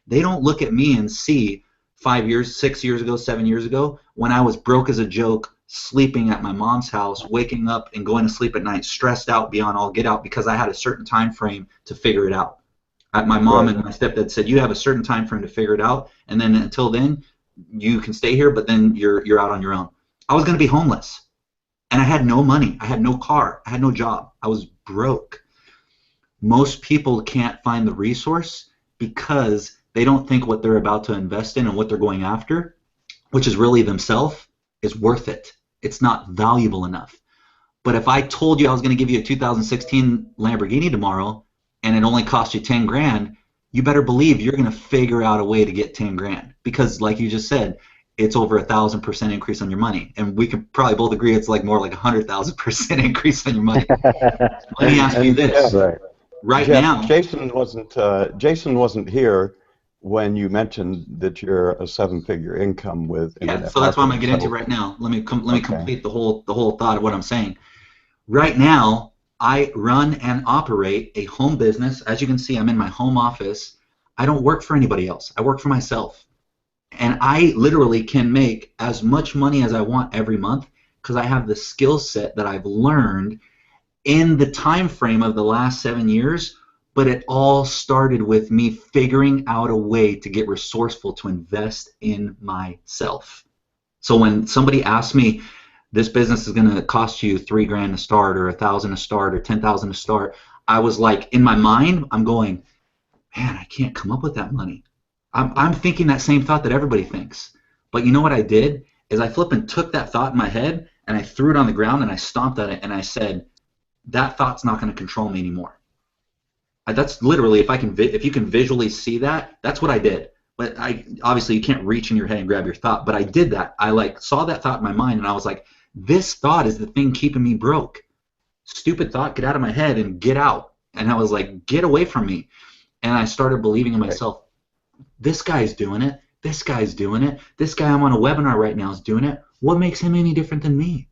They don't look at me and see 5 years, 6 years ago, 7 years ago, when I was broke as a joke, sleeping at my mom's house, waking up and going to sleep at night, stressed out beyond all get out because I had a certain time frame to figure it out. My mom and my stepdad said, you have a certain time frame to figure it out, and then until then, you can stay here, but then you're out on your own. I was going to be homeless, and I had no money. I had no car. I had no job. I was broke. Most people can't find the resource because they don't think what they're about to invest in and what they're going after, which is really themselves, is worth it. It's not valuable enough. But if I told you I was going to give you a 2016 Lamborghini tomorrow and it only cost you 10 grand, you better believe you're going to figure out a way to get 10 grand because, like you just said, it's over 1,000% increase on your money. And we could probably both agree it's like more like 100,000% increase on your money. Let me ask you this. Right
Jeff,
now,
Jason wasn't here when you mentioned that you're a 7-figure income with internet
so that's what I'm going to get
marketing.
into right now. Let me complete the whole thought of what I'm saying. Right now, I run and operate a home business. As you can see, I'm in my home office. I don't work for anybody else. I work for myself. And I literally can make as much money as I want every month because I have the skill set that I've learned in the time frame of the last 7 years, but it all started with me figuring out a way to get resourceful to invest in myself. So when somebody asks me, this business is going to cost you $3 grand to start, or $1,000 to start, or $10,000 to start, I was like, in my mind, I'm going, man, I can't come up with that money. I'm thinking that same thought that everybody thinks. But you know what I did? Is I flippin' took that thought in my head and I threw it on the ground and I stomped at it and I said, that thought's not going to control me anymore. That's literally, if you can visually see that, that's what I did. But obviously you can't reach in your head and grab your thought, but I did that. I like saw that thought in my mind and I was like, this thought is the thing keeping me broke. Stupid thought, get out of my head and get out. And I was like, get away from me. And I started believing in myself. This guy's doing it. This guy's doing it. This guy I'm on a webinar right now is doing it. What makes him any different than me?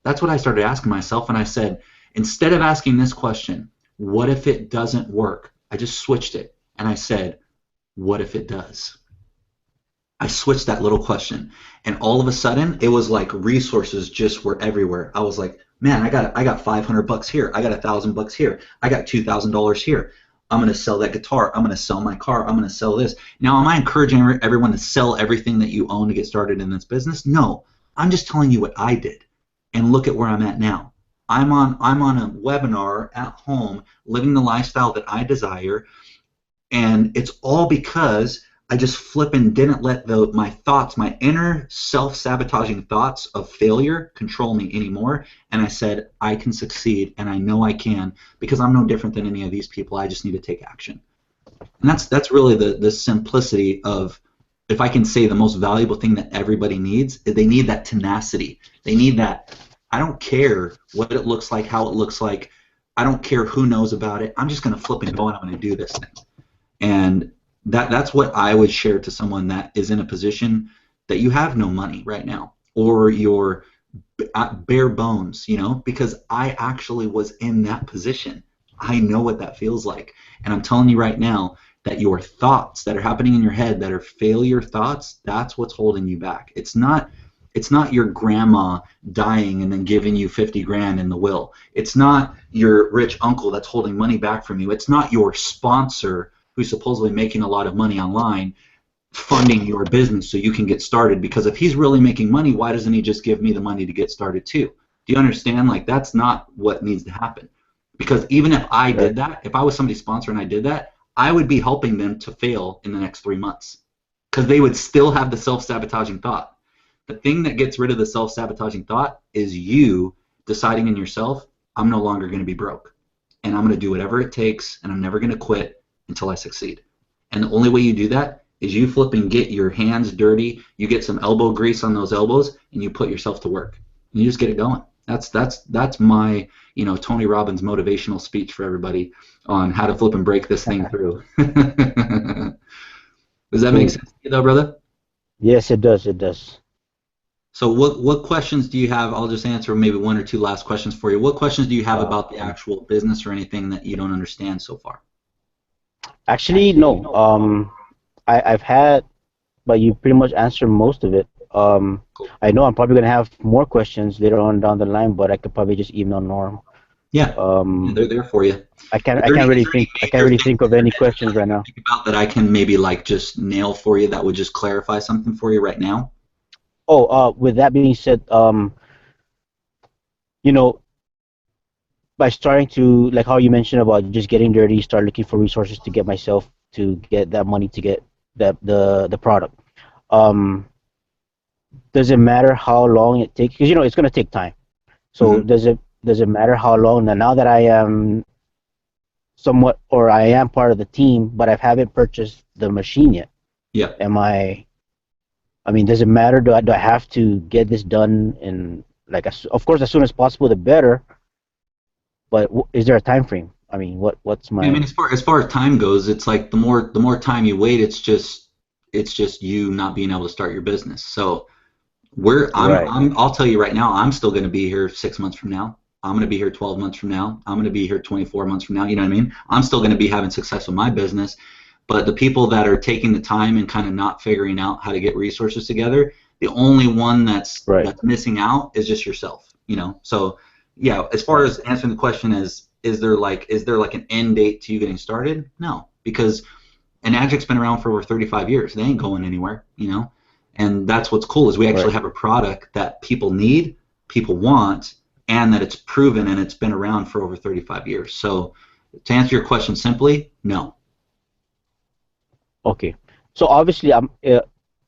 That's what I started asking myself, and I said, instead of asking this question, what if it doesn't work? I just switched it, and I said, what if it does? I switched that little question, and all of a sudden, it was like resources just were everywhere. I was like, man, I got $500 here. I got $1,000 here. I got $2,000 here. I'm going to sell that guitar. I'm going to sell my car. I'm going to sell this. Now, am I encouraging everyone to sell everything that you own to get started in this business? No. I'm just telling you what I did. And look at where I'm at now. I'm on a webinar at home, living the lifestyle that I desire. And it's all because I just flippin' didn't let my thoughts, my inner self-sabotaging thoughts of failure control me anymore. And I said, I can succeed, and I know I can, because I'm no different than any of these people. I just need to take action. And that's really the simplicity of, if I can say the most valuable thing that everybody needs, they need that tenacity. They need that, I don't care what it looks like, how it looks like. I don't care who knows about it. I'm just going to flip and go, and I'm going to do this thing. And that's what I would share to someone that is in a position that you have no money right now, or you're bare bones, you know, because I actually was in that position. I know what that feels like. And I'm telling you right now that your thoughts that are happening in your head that are failure thoughts, that's what's holding you back. It's not your grandma dying and then giving you 50 grand in the will. It's not your rich uncle that's holding money back from you. It's not your sponsor who's supposedly making a lot of money online funding your business so you can get started, because if he's really making money, why doesn't he just give me the money to get started too? Do you understand? Like, that's not what needs to happen. Because even if I did that, if I was somebody's sponsor and I did that, I would be helping them to fail in the next 3 months, because they would still have the self-sabotaging thought. The thing that gets rid of the self-sabotaging thought is you deciding in yourself, I'm no longer going to be broke, and I'm going to do whatever it takes, and I'm never going to quit until I succeed. And the only way you do that is you flip and get your hands dirty, you get some elbow grease on those elbows, and you put yourself to work. And you just get it going. That's my, you know, Tony Robbins motivational speech for everybody on how to flip and break this thing through. Does that make sense to you though, brother?
Yes, it does. It does.
So what questions do you have? I'll just answer maybe one or two last questions for you. What questions do you have about the actual business or anything that you don't understand so far?
Actually, no. I've had, but you pretty much answered most of it.
Cool.
I know I'm probably gonna have more questions later on down the line, but I could probably just email Norm.
Yeah, they're there for you.
I can't really think of any questions right now.
Think about that I can maybe like just nail for you that would just clarify something for you right now.
Oh, with that being said, you know, by starting to, like how you mentioned about just getting dirty, start looking for resources to get myself to get that money to get the product. Does it matter how long it takes? Because it's going to take time. So does it matter how long? Now that I am somewhat, or I am part of the team, but I haven't purchased the machine yet.
Yeah.
I mean, does it matter? Do I have to get this done in of course, as soon as possible, the better. But is there a time frame? I mean, what's my?
I mean, as far as time goes, it's like the more time you wait, it's just you not being able to start your business. So I'll tell you right now, I'm still going to be here 6 months from now. I'm going to be here 12 months from now. I'm going to be here 24 months from now. You know what I mean? I'm still going to be having success with my business. But the people that are taking the time and kind of not figuring out how to get resources together, the only one that's missing out is just yourself. So yeah, as far as answering the question is there like an end date to you getting started? No, because Enagic's been around for over 35 years. They ain't going anywhere, And that's what's cool is we actually have a product that people need, people want, and that it's proven and it's been around for over 35 years. So to answer your question simply, no.
Okay. So obviously,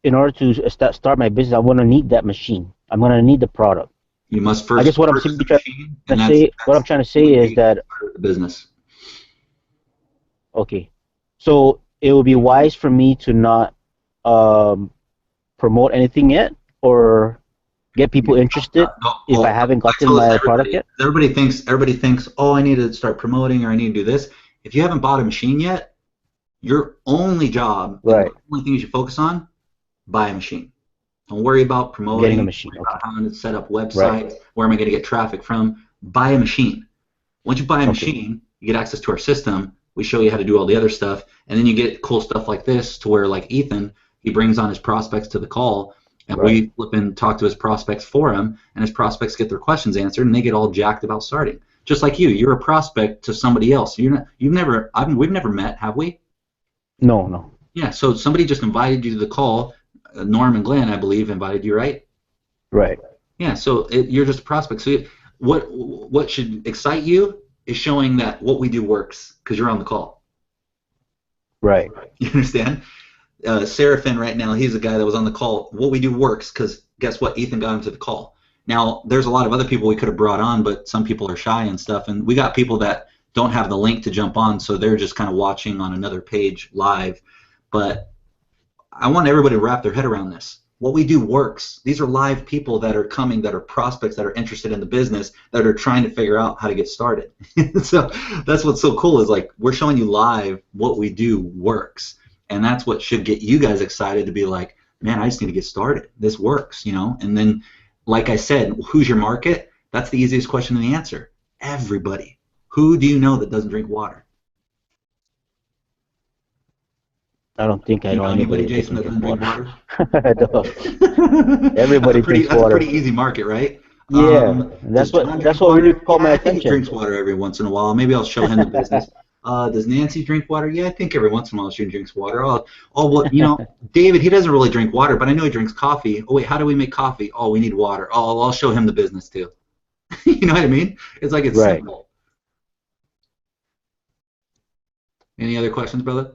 in order to start my business, I'm going to need that machine. I'm going to need the product.
You must first.
I guess what I'm trying to say is that
business.
Okay, so it would be wise for me to not promote anything yet, or get people interested if I haven't gotten my product yet.
Everybody thinks, oh, I need to start promoting or I need to do this. If you haven't bought a machine yet, your only job, the only thing you should focus on, buy a machine. Don't worry about promoting,
getting a machine.
How to set up websites, where am I going to get traffic from. Buy a machine. Once you buy a machine, you get access to our system. We show you how to do all the other stuff, and then you get cool stuff like this to where, like Ethan, he brings on his prospects to the call, and we flip and talk to his prospects for him, and his prospects get their questions answered, and they get all jacked about starting. Just like you're a prospect to somebody else. We've never met, have we?
No.
Yeah, so somebody just invited you to the call. Norm and Glenn, I believe, invited you, right?
Right.
Yeah, so you're just a prospect. So what should excite you is showing that what we do works because you're on the call.
Right.
You understand? Seraphin right now, he's a guy that was on the call. What we do works because guess what? Ethan got him to the call. Now, there's a lot of other people we could have brought on, but some people are shy and stuff, and we got people that don't have the link to jump on, so they're just kind of watching on another page live. But I want everybody to wrap their head around this. What we do works. These are live people that are coming, that are prospects, that are interested in the business, that are trying to figure out how to get started. So that's what's so cool is like we're showing you live what we do works. And that's what should get you guys excited to be like, man, I just need to get started. This works, And then, like I said, who's your market? That's the easiest question to answer. Everybody. Who do you know that doesn't drink water?
I don't think I know anybody
Jason, that doesn't drink water.
Everybody drinks water.
That's a pretty easy market, right?
Yeah, that's what really caught my attention.
He drinks water every once in a while. Maybe I'll show him the business. Does Nancy drink water? Yeah, I think every once in a while she drinks water. Well, David, he doesn't really drink water, but I know he drinks coffee. Oh wait, how do we make coffee? Oh, we need water. Oh, I'll show him the business too. You know what I mean? It's like it's simple. Any other questions, brother?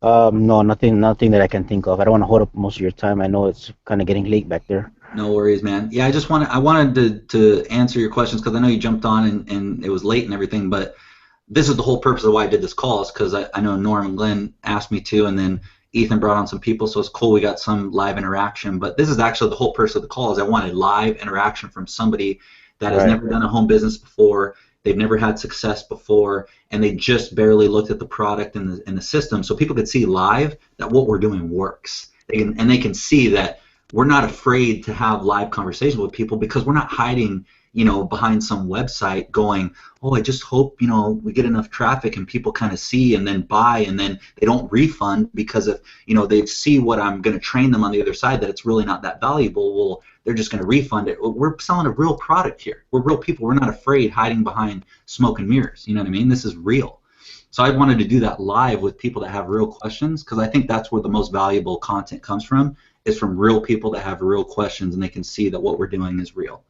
No, nothing that I can think of. I don't want to hold up most of your time. I know it's kind of getting late back there.
No worries, man. Yeah, I wanted to answer your questions because I know you jumped on and it was late and everything, but this is the whole purpose of why I did this call is because I know Norm and Glenn asked me to, and then Ethan brought on some people, so it's cool we got some live interaction. But this is actually the whole purpose of the call is I wanted live interaction from somebody that has never done a home business before. They've never had success before, and they just barely looked at the product and the system, so people could see live that what we're doing works. They can see that we're not afraid to have live conversations with people because we're not hiding, behind some website going, oh, I just hope, we get enough traffic and people kind of see and then buy and then they don't refund because if, they see what I'm going to train them on the other side that it's really not that valuable, well, they're just going to refund it. We're selling a real product here. We're real people. We're not afraid hiding behind smoke and mirrors. You know what I mean? This is real. So I wanted to do that live with people that have real questions because I think that's where the most valuable content comes from, is from real people that have real questions and they can see that what we're doing is real.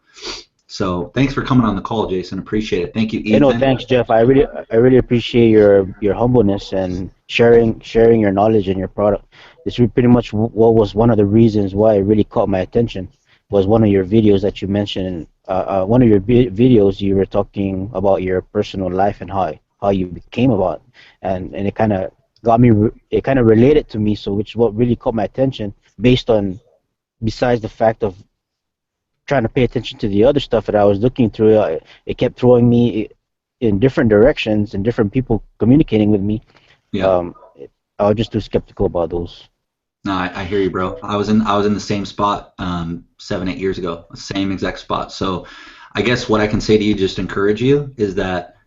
So thanks for coming on the call, Jason. Appreciate it. Thank you, Ethan.
Thanks, Jeff. I really appreciate your humbleness and sharing your knowledge and your product. This is pretty much what was one of the reasons why it really caught my attention. Was one of your videos that you mentioned. One of your videos you were talking about your personal life and how you became about, and it kind of got me. It kind of related to me. So which is what really caught my attention. Besides the fact of trying to pay attention to the other stuff that I was looking through, it kept throwing me in different directions and different people communicating with me.
Yeah.
I was just too skeptical about those.
No, I hear you, bro. I was in the same spot 7-8 years ago, same exact spot. So I guess what I can say to you, just encourage you, is that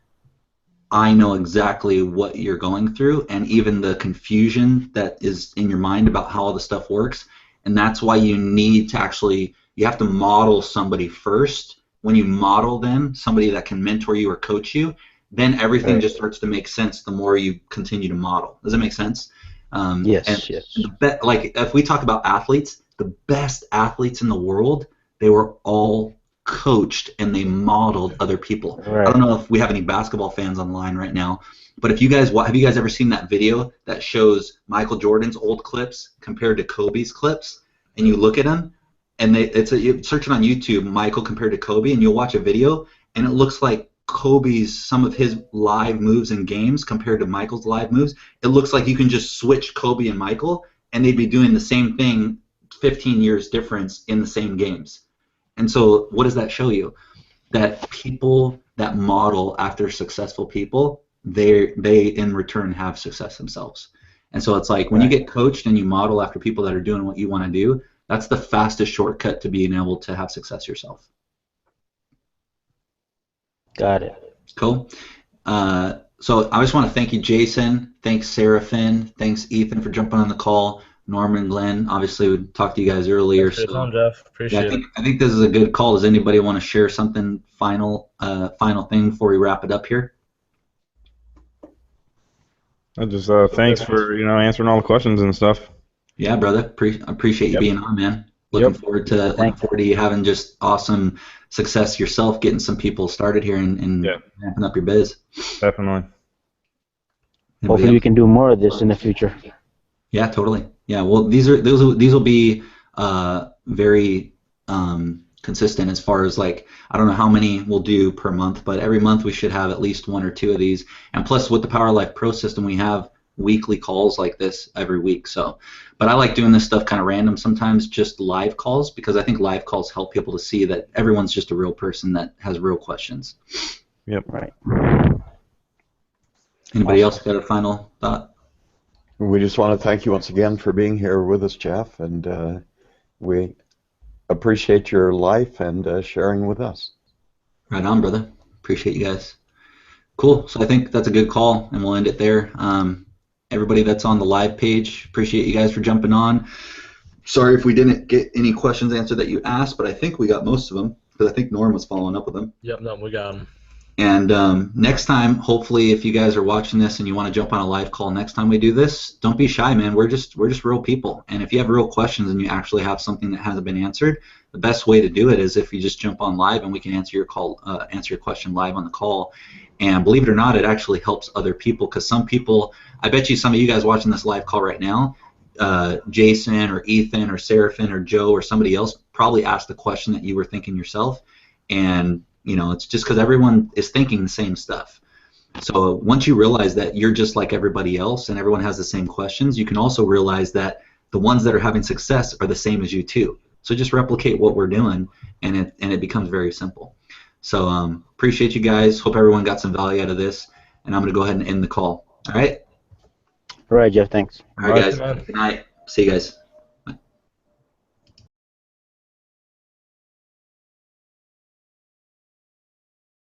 I know exactly what you're going through and even the confusion that is in your mind about how all the stuff works. And that's why you need to actually, you have to model somebody first. When you model them, somebody that can mentor you or coach you, then everything just starts to make sense the more you continue to model. Does that make sense?
Yes.
Like if we talk about athletes, the best athletes in the world, they were all coached and they modeled other people.
Right.
I don't know if we have any basketball fans online right now, but if you guys have you guys ever seen that video that shows Michael Jordan's old clips compared to Kobe's clips, and you look at them, and you search it on YouTube, Michael compared to Kobe, and you'll watch a video, and it looks like some of his live moves in games compared to Michael's live moves. It looks like you can just switch Kobe and Michael, and they'd be doing the same thing, 15 years difference in the same games. And so what does that show you? That people that model after successful people, they in return have success themselves. And so it's like when you get coached and you model after people that are doing what you want to do, that's the fastest shortcut to being able to have success yourself.
Got it.
Cool. So I just want to thank you, Jason. Thanks, Seraphin. Thanks, Ethan, for jumping on the call. Norman, Glenn, obviously we talked to you guys earlier.
Thanks for your time, Jeff. Appreciate it.
I think this is a good call. Does anybody want to share something final thing before we wrap it up here?
I just thanks for answering all the questions and stuff.
Yeah, brother. Appreciate you being on, man. Looking forward to you having just awesome success yourself, getting some people started here and ramping up your biz.
Definitely.
Hopefully we can do more of this in the future.
Yeah, totally. Yeah, well, these will be very consistent as far as like, I don't know how many we'll do per month, but every month we should have at least 1 or 2 of these. And plus with the Power Life Pro system, we have weekly calls like this every week. So, but I like doing this stuff kind of random sometimes, just live calls, because I think live calls help people to see that everyone's just a real person that has real questions.
Yep.
Right.
Anybody else got a final thought?
We just want to thank you once again for being here with us, Jeff, and we appreciate your life and sharing with us.
Right on, brother. Appreciate you guys. Cool. So I think that's a good call, and we'll end it there. Everybody that's on the live page, appreciate you guys for jumping on. Sorry if we didn't get any questions answered that you asked, but I think we got most of them, because I think Norm was following up with them.
Yep, no, we got them.
And next time, hopefully, if you guys are watching this and you want to jump on a live call next time we do this, don't be shy, man. We're just real people. And if you have real questions and you actually have something that hasn't been answered, the best way to do it is if you just jump on live and we can answer your question live on the call. And believe it or not, it actually helps other people, because some people, I bet you some of you guys watching this live call right now, Jason or Ethan or Seraphin or Joe or somebody else probably asked the question that you were thinking yourself. And it's just because everyone is thinking the same stuff. So once you realize that you're just like everybody else and everyone has the same questions, you can also realize that the ones that are having success are the same as you too. So just replicate what we're doing, and it becomes very simple. So appreciate you guys. Hope everyone got some value out of this, and I'm going to go ahead and end the call. All right?
All right, Jeff. Thanks.
All right, guys. Good night. See you guys.